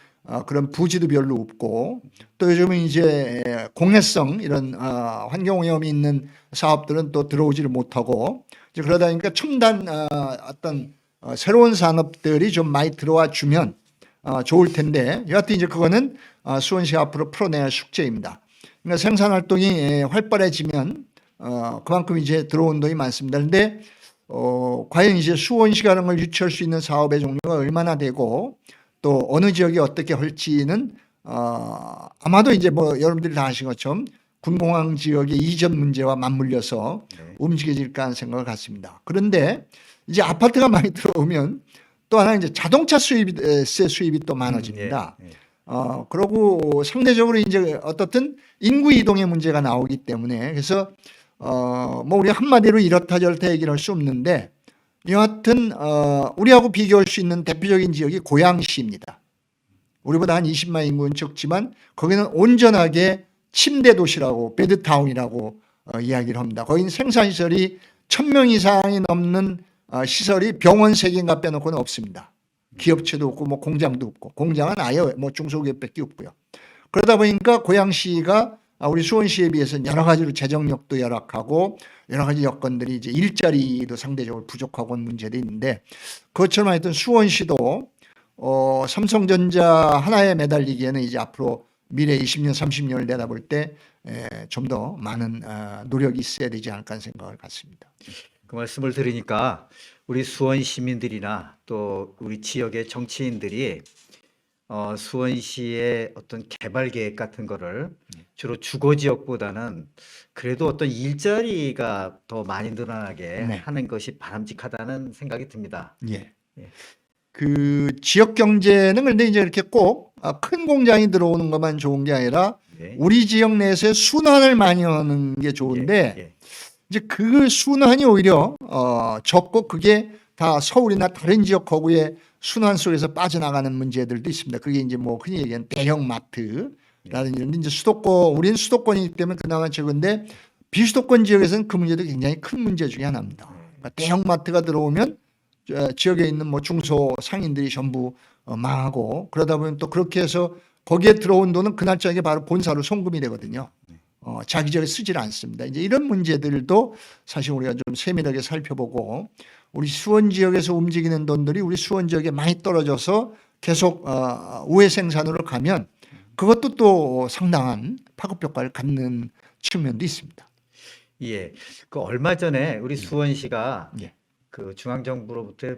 그런 부지도 별로 없고 또 요즘은 이제 공해성 이런 환경오염이 있는 사업들은 또 들어오지를 못하고 이제 그러다 보니까 첨단 어떤 새로운 산업들이 좀 많이 들어와 주면 좋을 텐데 여하튼 이제 그거는 수원시 앞으로 풀어내야 할 숙제입니다. 그러니까 생산 활동이 활발해지면 그만큼 이제 들어온 돈이 많습니다. 그런데 과연 이제 수원시가 그런 걸 유치할 수 있는 사업의 종류가 얼마나 되고 또 어느 지역이 어떻게 할지는 아마도 이제 뭐 여러분들이 다 아신 것처럼 군공항 지역의 이전 문제와 맞물려서 움직여질까 하는 생각을 갖습니다. 그런데 이제 아파트가 많이 들어오면 또 하나 이제 자동차 세 수입이 또 많아집니다. 그러고 상대적으로 이제 어떻든 인구 이동의 문제가 나오기 때문에 그래서 뭐 우리 한마디로 이렇다 저렇다 얘기를 할 수 없는데 여하튼 우리하고 비교할 수 있는 대표적인 지역이 고양시입니다. 우리보다 한 20만 인구는 적지만 거기는 온전하게 침대 도시라고 베드타운이라고 이야기를 합니다. 거기는 생산시설이 1000명 이상이 넘는 시설이 병원 3개인가 빼놓고는 없습니다. 기업체도 없고 뭐 공장도 없고 공장은 아예 뭐 중소기업밖에 없고요. 그러다 보니까 고양시가 우리 수원시에 비해서는 여러 가지로 재정력도 열악하고 여러 가지 여건들이 이제 일자리도 상대적으로 부족하고 하는 문제도 있는데 그것처럼 하여튼 수원시도 삼성전자 하나에 매달리기에는 이제 앞으로 미래 20년, 30년을 내다볼 때 좀 더 많은 노력이 있어야 되지 않을까 하는 생각을 갖습니다. 그 말씀을 들으니까 우리 수원 시민들이나 또 우리 지역의 정치인들이 수원시의 어떤 개발 계획 같은 거를 주로 주거 지역보다는 그래도 어떤 일자리가 더 많이 늘어나게 네. 하는 것이 바람직하다는 생각이 듭니다. 예. 예. 그 지역 경제는 근데 이제 이렇게 꼭 큰 공장이 들어오는 것만 좋은 게 아니라 네. 우리 지역 내에서의 순환을 많이 하는 게 좋은데 예. 이제 그 순환이 오히려 적고 그게 다 서울이나 다른 지역하고의 순환 속에서 빠져나가는 문제들도 있습니다. 그게 이제 뭐 흔히 얘기하는 대형 마트라든지 이런 이제 수도권 우리는 수도권이기 때문에 그나마 적은데 비수도권 지역에서는 그 문제도 굉장히 큰 문제 중에 하나입니다. 그러니까 대형 마트가 들어오면 지역에 있는 뭐 중소 상인들이 전부 망하고 그러다 보면 또 그렇게 해서 거기에 들어온 돈은 그날 저녁에 바로 본사로 송금이 되거든요. 자기 지역에 쓰질 않습니다. 이제 이런 문제들도 사실 우리가 좀 세밀하게 살펴보고 우리 수원 지역에서 움직이는 돈들이 우리 수원 지역에 많이 떨어져서 계속 우회 생산으로 가면 그것도 또 상당한 파급 효과를 갖는 측면도 있습니다. 예. 그 얼마 전에 우리 수원시가 예. 그 중앙정부로부터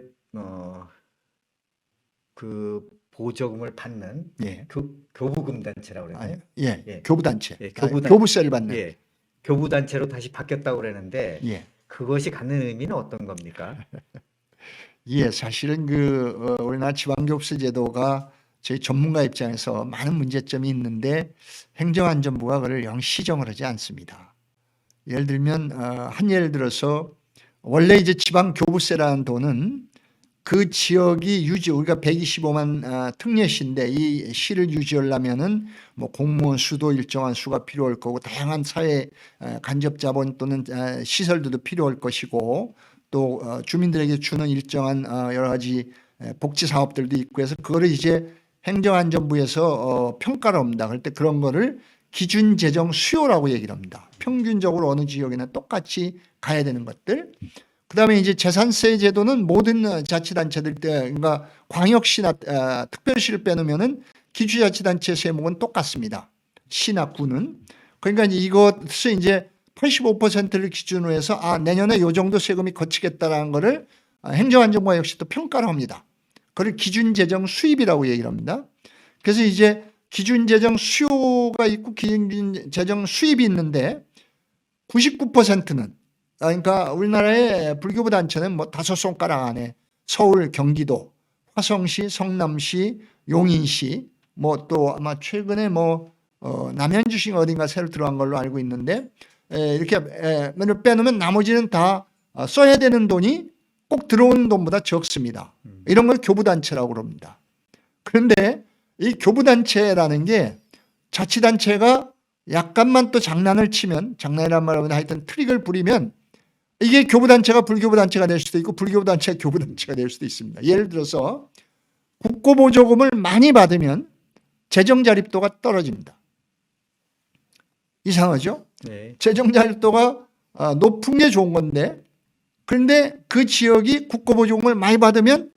그 보조금을 받는 예. 교부금 단체라고 그러나요? 예. 예. 교부단체. 예, 교부단- 교부세를 받는. 예. 교부 단체로 다시 바뀌었다고 그러는데 예. 그것이 갖는 의미는 어떤 겁니까? 예, 사실은 우리나라 지방교부세 제도가 저희 전문가 입장에서 많은 문제점이 있는데 행정안전부가 그걸 영 시정을 하지 않습니다. 예를 들면 한 예를 들어서 원래 이제 지방교부세라는 돈은 그 지역이 우리가 125만 특례시인데 이 시를 유지하려면은 뭐 공무원 수도 일정한 수가 필요할 거고 다양한 사회 간접 자본 또는 시설들도 필요할 것이고 또 주민들에게 주는 일정한 여러 가지 복지 사업들도 있고 해서 그거를 이제 행정안전부에서 평가를 합니다. 그럴 때 그런 거를 기준 재정 수요라고 얘기를 합니다. 평균적으로 어느 지역이나 똑같이 가야 되는 것들. 그다음에 이제 재산세 제도는 모든 자치단체들 그러니까 광역시나 특별시를 빼놓으면은 기초자치단체 세목은 똑같습니다. 시나 구는. 그러니까 이제 이것을 이제 85%를 기준으로 해서 내년에 이 정도 세금이 거치겠다라는 거를 행정안전부가 역시 또 평가를 합니다. 그걸 기준 재정 수입이라고 얘기를 합니다. 그래서 이제 기준 재정 수요가 있고 기준 재정 수입이 있는데 99%는 그러니까 우리나라의 불교부 단체는 뭐 5손가락 안에 서울, 경기도, 화성시, 성남시, 용인시 뭐 또 아마 최근에 뭐 남현주시 어딘가 새로 들어간 걸로 알고 있는데 이렇게 빼놓으면 나머지는 다 써야 되는 돈이 꼭 들어오는 돈보다 적습니다. 이런 걸 교부단체라고 그럽니다. 그런데 이 교부단체라는 게 자치단체가 약간만 또 장난을 치면 장난이란 말하면 하여튼 트릭을 부리면 이게 교부단체가 불교부단체가 될 수도 있고 불교부단체가 교부단체가 될 수도 있습니다. 예를 들어서 국고보조금을 많이 받으면 재정자립도가 떨어집니다. 이상하죠? 네. 재정자립도가 높은 게 좋은 건데 그런데 그 지역이 국고보조금을 많이 받으면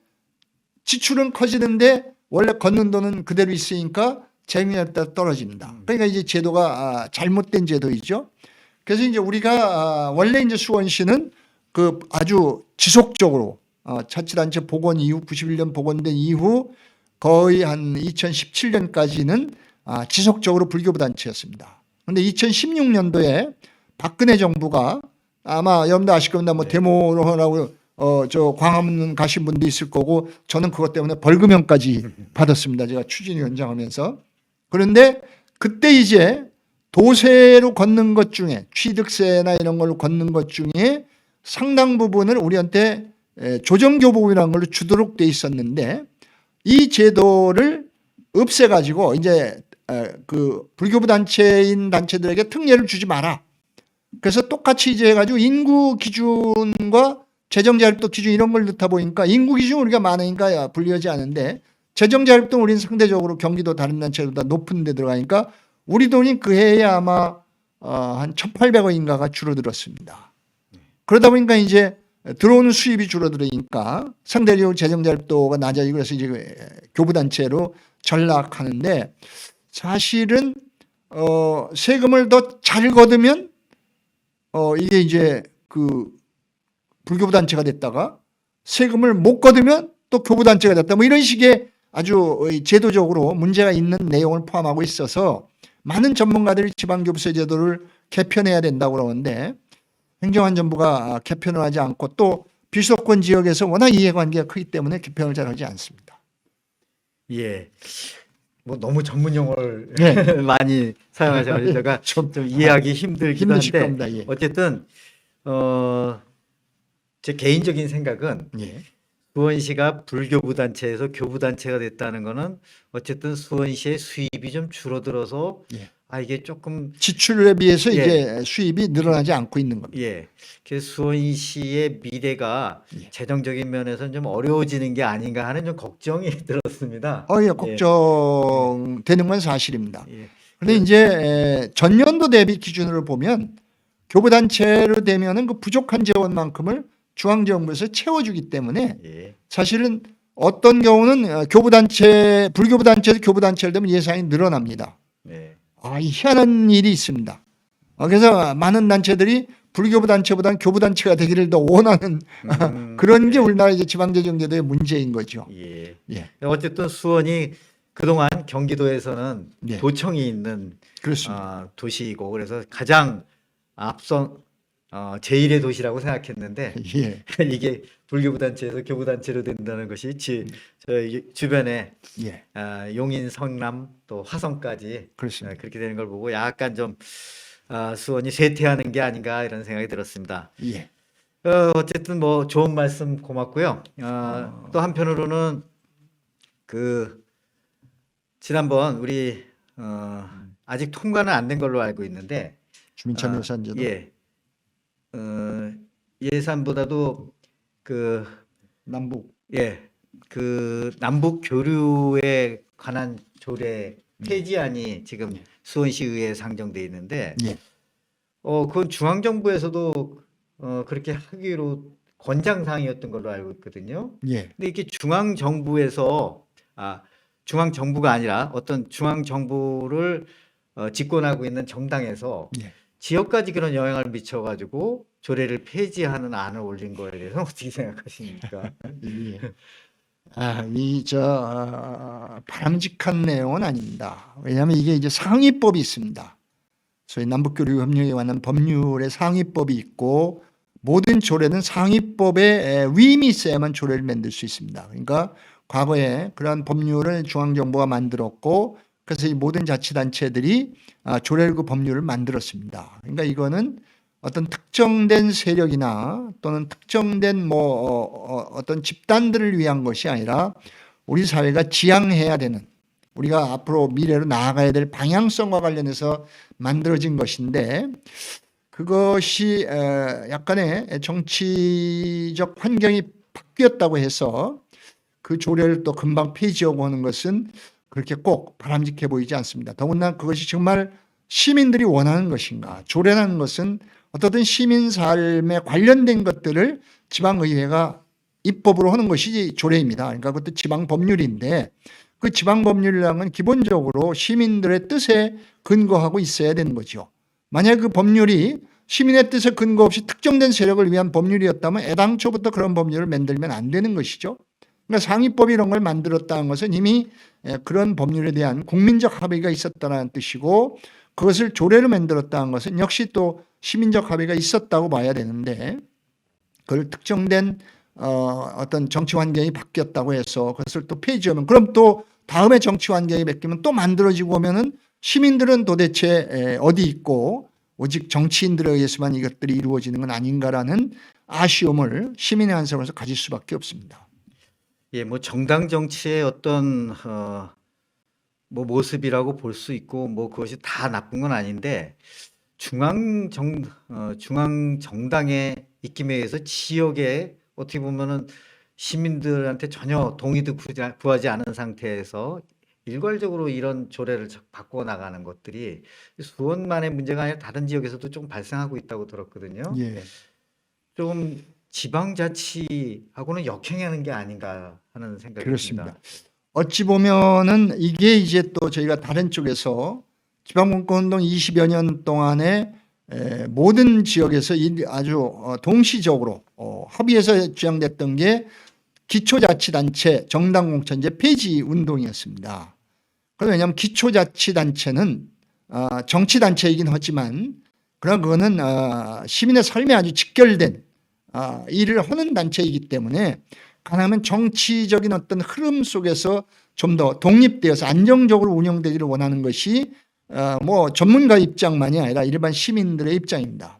지출은 커지는데 원래 걷는 돈은 그대로 있으니까 재정자립도가 떨어집니다. 그러니까 이제 제도가 잘못된 제도이죠. 그래서 이제 우리가 원래 이제 수원시는 그 아주 지속적으로 자치단체 복원 이후 91년 복원된 이후 거의 한 2017년까지는 지속적으로 불교부 단체였습니다. 그런데 2016년도에 박근혜 정부가 아마 여러분도 아실 겁니다. 뭐 데모하라고 저 광화문 가신 분도 있을 거고 저는 그것 때문에 벌금형까지 받았습니다. 제가 추진위원장 하면서. 그런데 그때 이제 도세로 걷는 것 중에 취득세나 이런 걸로 걷는 것 중에 상당 부분을 우리한테 조정교복이라는 걸로 주도록 돼 있었는데 이 제도를 없애가지고 이제 그 불교부 단체인 단체들에게 특례를 주지 마라. 그래서 똑같이 이제 해가지고 인구 기준과 재정자립도 기준 이런 걸 넣다 보니까 인구 기준 우리가 많으니까 불리하지 않은데 재정자립도 우리는 상대적으로 경기도 다른 단체보다 높은 데 들어가니까 우리 돈이 그 해에 아마 한 1,800원인가가 줄어들었습니다. 그러다 보니까 이제 들어오는 수입이 줄어들으니까 상대적으로 재정자립도가 낮아지고 그래서 이제 교부단체로 전락하는데 사실은 세금을 더 잘 거두면 이게 이제 그 불교부단체가 됐다가 세금을 못 거두면 또 교부단체가 됐다. 뭐 이런 식의 아주 제도적으로 문제가 있는 내용을 포함하고 있어서 많은 전문가들이 지방교부세 제도를 개편해야 된다고 그러는데 행정안전부가 개편을 하지 않고 또 비수도권 지역에서 워낙 이해관계가 크기 때문에 개편을 잘 하지 않습니다. 예. 뭐 너무 전문 용어를 네. 많이 사용하셔서 제가 좀 이해하기 힘들기도 힘드실 한데 겁니다. 예. 어쨌든 제 개인적인 생각은 예. 수원시가 불교부 단체에서 교부 단체가 됐다는 거는 어쨌든 수원시의 수입이 좀 줄어들어서 예. 이게 조금 지출에 비해서 예. 이제 수입이 늘어나지 않고 있는 겁니다. 예. 그래서 수원시의 미래가 예. 재정적인 면에서는 좀 어려워지는 게 아닌가 하는 좀 걱정이 들었습니다. 예, 걱정되는 건 사실입니다. 예. 그런데 이제 전년도 대비 기준으로 보면 교부단체로 되면은 그 부족한 재원만큼을 중앙정부에서 채워주기 때문에 예. 사실은 어떤 경우는 교부단체, 불교부단체에서 교부단체를 되면 예산이 늘어납니다. 네. 이 희한한 일이 있습니다. 그래서 많은 단체들이 불교부 단체보다는 교부 단체가 되기를 더 원하는 그런 게 우리나라 이제 지방재정제도의 문제인 거죠. 예. 예. 어쨌든 수원이 그동안 경기도에서는 예. 도청이 있는 그렇습니다. 도시이고 그래서 가장 앞선 제1의 도시라고 생각했는데 예. 이게 불교부 단체에서 교부 단체로 된다는 것이 저희 주변에 예. 용인, 성남 또 화성까지 그렇습니다. 그렇게 되는 걸 보고 약간 좀 수원이 쇠퇴하는 게 아닌가 이런 생각이 들었습니다. 예. 어쨌든 뭐 좋은 말씀 고맙고요. 또 한편으로는 그 지난번 우리 아직 통과는 안 된 걸로 알고 있는데 주민참여 예산제도. 예. 예산보다도 그 남북. 예. 그 남북 교류에 관한 조례 폐지안이 지금 수원시의회에 상정돼 있는데 예. 그건 중앙정부에서도 그렇게 하기로 권장사항이었던 걸로 알고 있거든요. 예. 근데 이게 중앙정부에서 중앙정부가 아니라 어떤 중앙정부를 집권하고 있는 정당에서 예. 지역까지 그런 영향을 미쳐가지고 조례를 폐지하는 안을 올린 거에 대해서 어떻게 생각하십니까? 예. 바람직한 내용은 아닙니다. 왜냐하면 이게 이제 상위법이 있습니다. 소위 남북교류 협력에 관한 법률의 상위법이 있고 모든 조례는 상위법에 위임이 있어야만 조례를 만들 수 있습니다. 그러니까 과거에 그러한 법률을 중앙정부가 만들었고 그래서 이 모든 자치단체들이 조례를 그 법률을 만들었습니다. 그러니까 이거는 어떤 특정된 세력이나 또는 특정된 어떤 집단들을 위한 것이 아니라 우리 사회가 지향해야 되는 우리가 앞으로 미래로 나아가야 될 방향성과 관련해서 만들어진 것인데 그것이 약간의 정치적 환경이 바뀌었다고 해서 그 조례를 또 금방 폐지하고 하는 것은 그렇게 꼭 바람직해 보이지 않습니다. 더군다나 그것이 정말 시민들이 원하는 것인가. 조례라는 것은 어떻든 시민 삶에 관련된 것들을 지방의회가 입법으로 하는 것이 조례입니다. 그러니까 그것도 지방법률인데 그 지방법률이라는 건 기본적으로 시민들의 뜻에 근거하고 있어야 되는 거죠. 만약 그 법률이 시민의 뜻에 근거 없이 특정된 세력을 위한 법률이었다면 애당초부터 그런 법률을 만들면 안 되는 것이죠. 그러니까 상위법 이런 걸 만들었다는 것은 이미 그런 법률에 대한 국민적 합의가 있었다는 뜻이고 그것을 조례로 만들었다는 것은 역시 또 시민적 합의가 있었다고 봐야 되는데 그걸 특정된 어떤 정치 환경이 바뀌었다고 해서 그것을 또 폐지하면 그럼 또 다음에 정치 환경이 바뀌면 또 만들어지고 오면은 시민들은 도대체 어디 있고 오직 정치인들에 의해서만 이것들이 이루어지는 건 아닌가라는 아쉬움을 시민의 한 사람으로서 가질 수밖에 없습니다. 예, 뭐 정당 정치의 어떤 뭐 모습이라고 볼 수 있고 뭐 그것이 다 나쁜 건 아닌데 중앙 정당의 입김에 의해서 지역에 어떻게 보면은 시민들한테 전혀 동의도 구하지 않은 상태에서 일괄적으로 이런 조례를 바꿔 나가는 것들이 수원만의 문제가 아니라 다른 지역에서도 좀 발생하고 있다고 들었거든요. 예. 좀 지방자치하고는 역행하는 게 아닌가 하는 생각이 그렇습니다. 듭니다. 어찌 보면은 이게 이제 또 저희가 다른 쪽에서 지방분권운동 20여 년 동안에 모든 지역에서 아주 동시적으로 합의해서 주장됐던 게 기초자치단체 정당공천제 폐지 운동이었습니다. 왜냐하면 기초자치단체는 정치단체이긴 하지만 그러나 그거는 시민의 삶에 아주 직결된 일을 하는 단체이기 때문에 가능하면 정치적인 어떤 흐름 속에서 좀 더 독립되어서 안정적으로 운영되기를 원하는 것이 뭐 전문가 입장만이 아니라 일반 시민들의 입장입니다.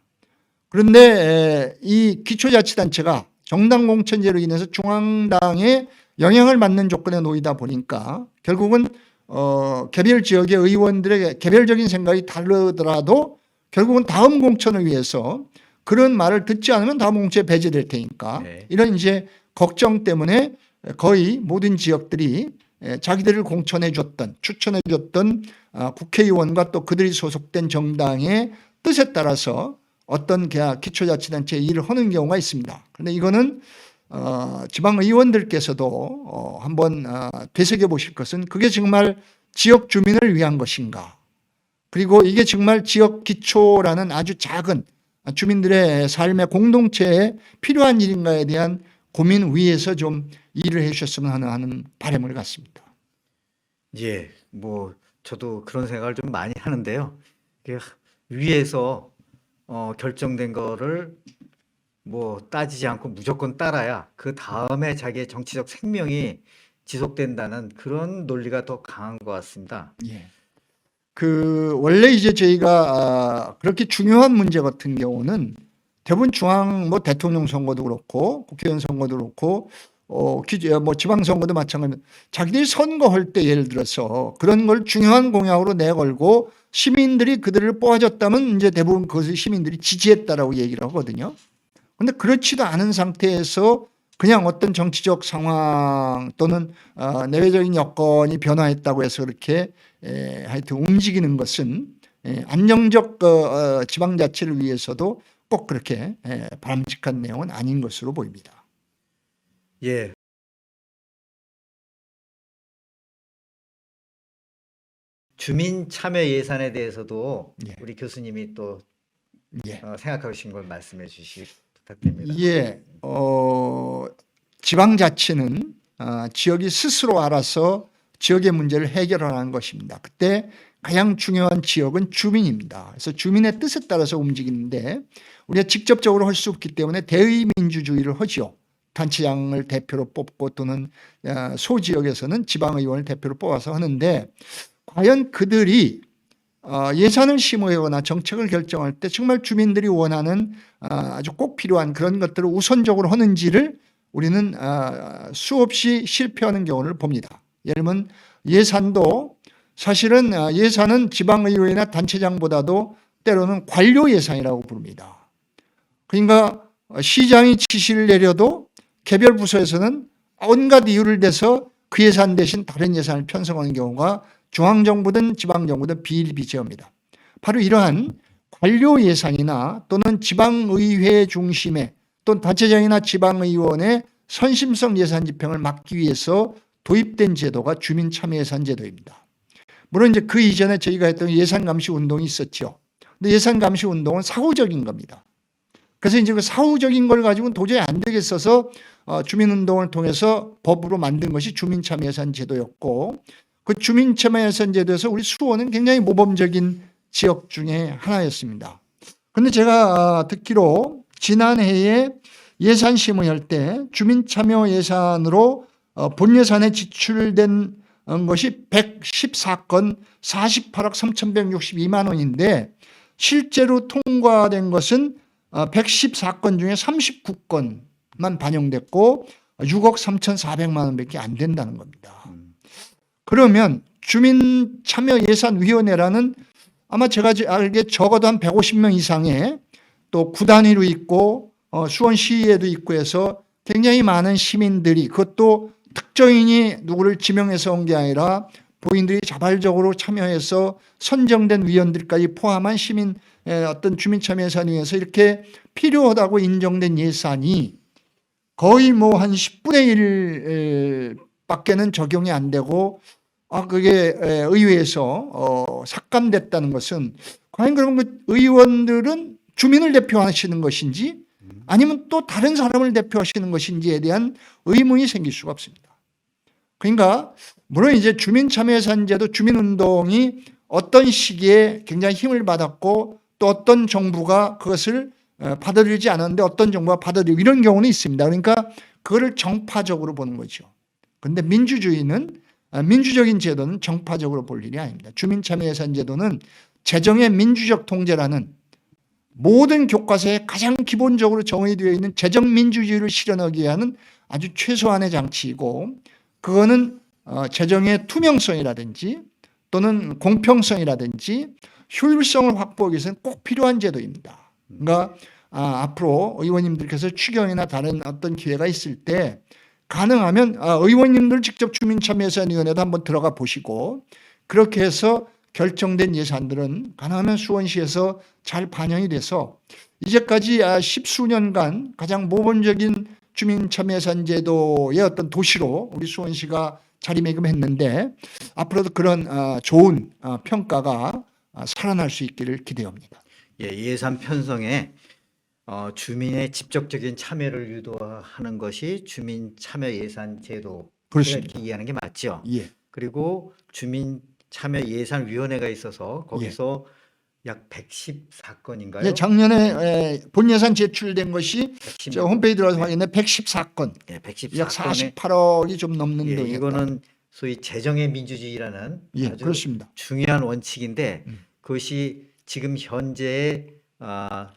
그런데 이 기초자치단체가 정당공천제로 인해서 중앙당의 영향을 받는 조건에 놓이다 보니까 결국은 개별 지역의 의원들의 개별적인 생각이 다르더라도 결국은 다음 공천을 위해서 그런 말을 듣지 않으면 다음 공천에 배제될 테니까 네. 이런 이제 걱정 때문에 거의 모든 지역들이 자기들을 공천해 줬던 추천해 줬던 국회의원과 또 그들이 소속된 정당의 뜻에 따라서 어떤 기초자치단체 일을 하는 경우가 있습니다. 그런데 이거는 지방의원들께서도 한번 되새겨 보실 것은 그게 정말 지역 주민을 위한 것인가, 그리고 이게 정말 지역 기초라는 아주 작은 주민들의 삶의 공동체에 필요한 일인가에 대한 고민 위에서 좀 일을 해 주셨으면 하는 바람을 갖습니다. 예, 뭐 저도 그런 생각을 좀 많이 하는데요. 이게 위에서 결정된 거를 뭐 따지지 않고 무조건 따라야 그 다음에 자기의 정치적 생명이 지속된다는 그런 논리가 더 강한 것 같습니다. 예. 원래 이제 저희가 그렇게 중요한 문제 같은 경우는 대부분 중앙 뭐 대통령 선거도 그렇고 국회의원 선거도 그렇고 뭐 지방선거도 마찬가지입니다. 자기들이 선거할 때 예를 들어서 그런 걸 중요한 공약으로 내걸고 시민들이 그들을 뽑아줬다면 이제 대부분 그것을 시민들이 지지했다라고 얘기를 하거든요. 그런데 그렇지도 않은 상태에서 그냥 어떤 정치적 상황 또는 내외적인 여건이 변화했다고 해서 그렇게 하여튼 움직이는 것은 안정적 지방자치를 위해서도 꼭 그렇게 바람직한 내용은 아닌 것으로 보입니다. 예. 주민 참여 예산에 대해서도 예. 우리 교수님이 또 예. 생각하신 걸 말씀해 주시기 부탁드립니다. 예. 지방자치는 지역이 스스로 알아서 지역의 문제를 해결하는 것입니다. 그때 가장 중요한 지역은 주민입니다. 그래서 주민의 뜻에 따라서 움직이는데 우리가 직접적으로 할 수 없기 때문에 대의민주주의를 하죠. 단체장을 대표로 뽑고 또는 소지역에서는 지방의원을 대표로 뽑아서 하는데 과연 그들이 예산을 심의하거나 정책을 결정할 때 정말 주민들이 원하는 아주 꼭 필요한 그런 것들을 우선적으로 하는지를 우리는 수없이 실패하는 경우를 봅니다. 예를 들면 예산도 사실은 예산은 지방의회나 단체장보다도 때로는 관료 예산이라고 부릅니다. 그러니까 시장이 지시를 내려도 개별 부서에서는 온갖 이유를 대서 그 예산 대신 다른 예산을 편성하는 경우가 중앙정부든 지방정부든 비일비재합니다. 바로 이러한 관료 예산이나 또는 지방의회 중심의 또는 단체장이나 지방의원의 선심성 예산 집행을 막기 위해서 도입된 제도가 주민참여예산제도입니다. 물론 이제 그 이전에 저희가 했던 예산감시 운동이 있었죠. 근데 예산감시 운동은 사후적인 겁니다. 그래서 이제 그 사후적인 걸 가지고는 도저히 안 되겠어서 주민운동을 통해서 법으로 만든 것이 주민참여예산제도였고 그 주민참여예산제도에서 우리 수원은 굉장히 모범적인 지역 중에 하나였습니다. 그런데 제가 듣기로 지난해에 예산 심의할 때 주민참여예산으로 본 예산에 지출된 것이 114건 48억 3,162만 원인데 실제로 통과된 것은 114건 중에 39건만 반영됐고 6억 3,400만 원밖에 안 된다는 겁니다. 그러면 주민참여예산위원회라는 아마 제가 알기에 적어도 한 150명 이상의 또 구단위로 있고 수원시에도 있고 해서 굉장히 많은 시민들이 그것도 특정인이 누구를 지명해서 온 게 아니라 본인들이 자발적으로 참여해서 선정된 위원들까지 포함한 시민 어떤 주민참여예산위에서 이렇게 필요하다고 인정된 예산이 거의 뭐 한 10분의 1밖에는 적용이 안 되고 그게 의회에서 삭감됐다는 것은 과연 그러면 그 의원들은 주민을 대표하시는 것인지 아니면 또 다른 사람을 대표하시는 것인지에 대한 의문이 생길 수가 없습니다. 그러니까 물론 이제 주민참여예산제도 주민운동이 어떤 시기에 굉장히 힘을 받았고 또 어떤 정부가 그것을 받아들이지 않았는데 어떤 정부가 받아들이고 이런 경우는 있습니다. 그러니까 그거를 정파적으로 보는 거죠. 그런데 민주적인 제도는 정파적으로 볼 일이 아닙니다. 주민참여예산제도는 재정의 민주적 통제라는 모든 교과서에 가장 기본적으로 정의되어 있는 재정민주주의를 실현하기 위한 아주 최소한의 장치이고 그거는 재정의 투명성이라든지 또는 공평성이라든지 효율성을 확보하기 위해서는 꼭 필요한 제도입니다. 그러니까 앞으로 의원님들께서 추경이나 다른 어떤 기회가 있을 때 가능하면 의원님들 직접 주민참여예산위원회도 한번 들어가 보시고 그렇게 해서 결정된 예산들은 가능하면 수원시에서 잘 반영이 돼서 이제까지 10수년간 가장 모범적인 주민참여예산제도의 어떤 도시로 우리 수원시가 자리매김했는데 앞으로도 그런 좋은 평가가 살아날 수 있기를 기대합니다. 예산 편성에 주민의 직접적인 참여를 유도하는 것이 주민참여예산제도 그렇습니다. 이렇게 이해하는 게 맞죠. 예. 그리고 주민참여예산위원회가 있어서 거기서 약 114건인가요? 예, 작년에 본예산 제출된 것이 110, 저 홈페이지 들어가서 확인해 114건, 예, 114건에 약 48억이 좀 넘는 예, 돈이었다. 이거는 소위 재정의 민주주의라는 예, 아주 그렇습니다. 중요한 원칙인데 그것이 지금 현재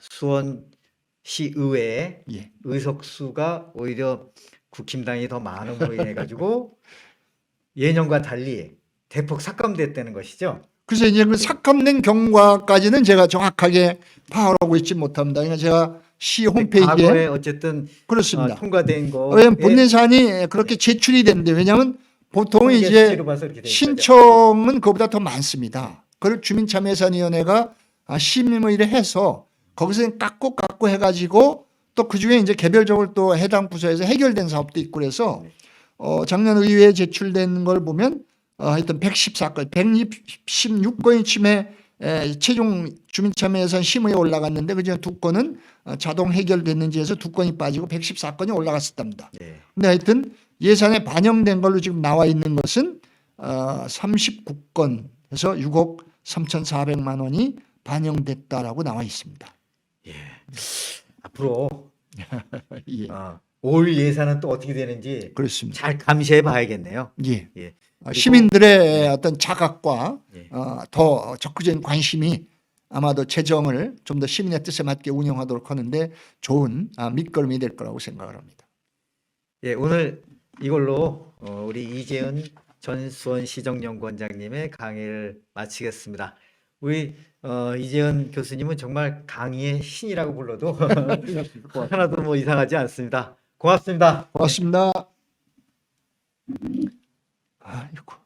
수원시 의회의 예. 의석수가 오히려 국힘당이 더 많음으로 인해 가지고 예년과 달리 대폭 삭감됐다는 것이죠. 그래서 이제 그 삭감된 경과까지는 제가 정확하게 파악하고 있지 못합니다. 그러니까 제가 시 홈페이지에 과거에 어쨌든 그렇습니다. 통과된 거 왜냐하면 본예산이 그렇게 제출이 되는데 왜냐하면 보통 이제 신청은 그보다 더 많습니다. 그걸 주민참여예산위원회가 심의를 해서 거기서 깎고 해가지고 또 그중에 이제 개별적으로 또 해당 부서에서 해결된 사업도 있고 그래서 작년 의회에 제출된 걸 보면 하여튼 114건, 116건이 침해 최종 주민참여예산 심의에 올라갔는데 그중에 2건은 자동 해결됐는지 해서 2건이 빠지고 114건이 올라갔었답니다. 근데 하여튼 예산에 반영된 걸로 지금 나와 있는 것은 39건에서 6억 3,400만 원이 반영됐다라고 나와 있습니다. 예. 앞으로 예. 올 예산은 또 어떻게 되는지 그렇습니다. 잘 감시해 봐야겠네요. 예. 예. 시민들의 어떤 자각과 예. 더 적극적인 관심이 아마도 재정을 좀 더 시민의 뜻에 맞게 운영하도록 하는데 좋은 밑거름이 될 거라고 생각을 합니다. 예, 오늘 이걸로 우리 이재은 전 수원시정연구원장님의 강의를 마치겠습니다. 우리 이재은 교수님은 정말 강의의 신이라고 불러도 하나도 뭐 이상하지 않습니다. 고맙습니다. 고맙습니다. 아이고.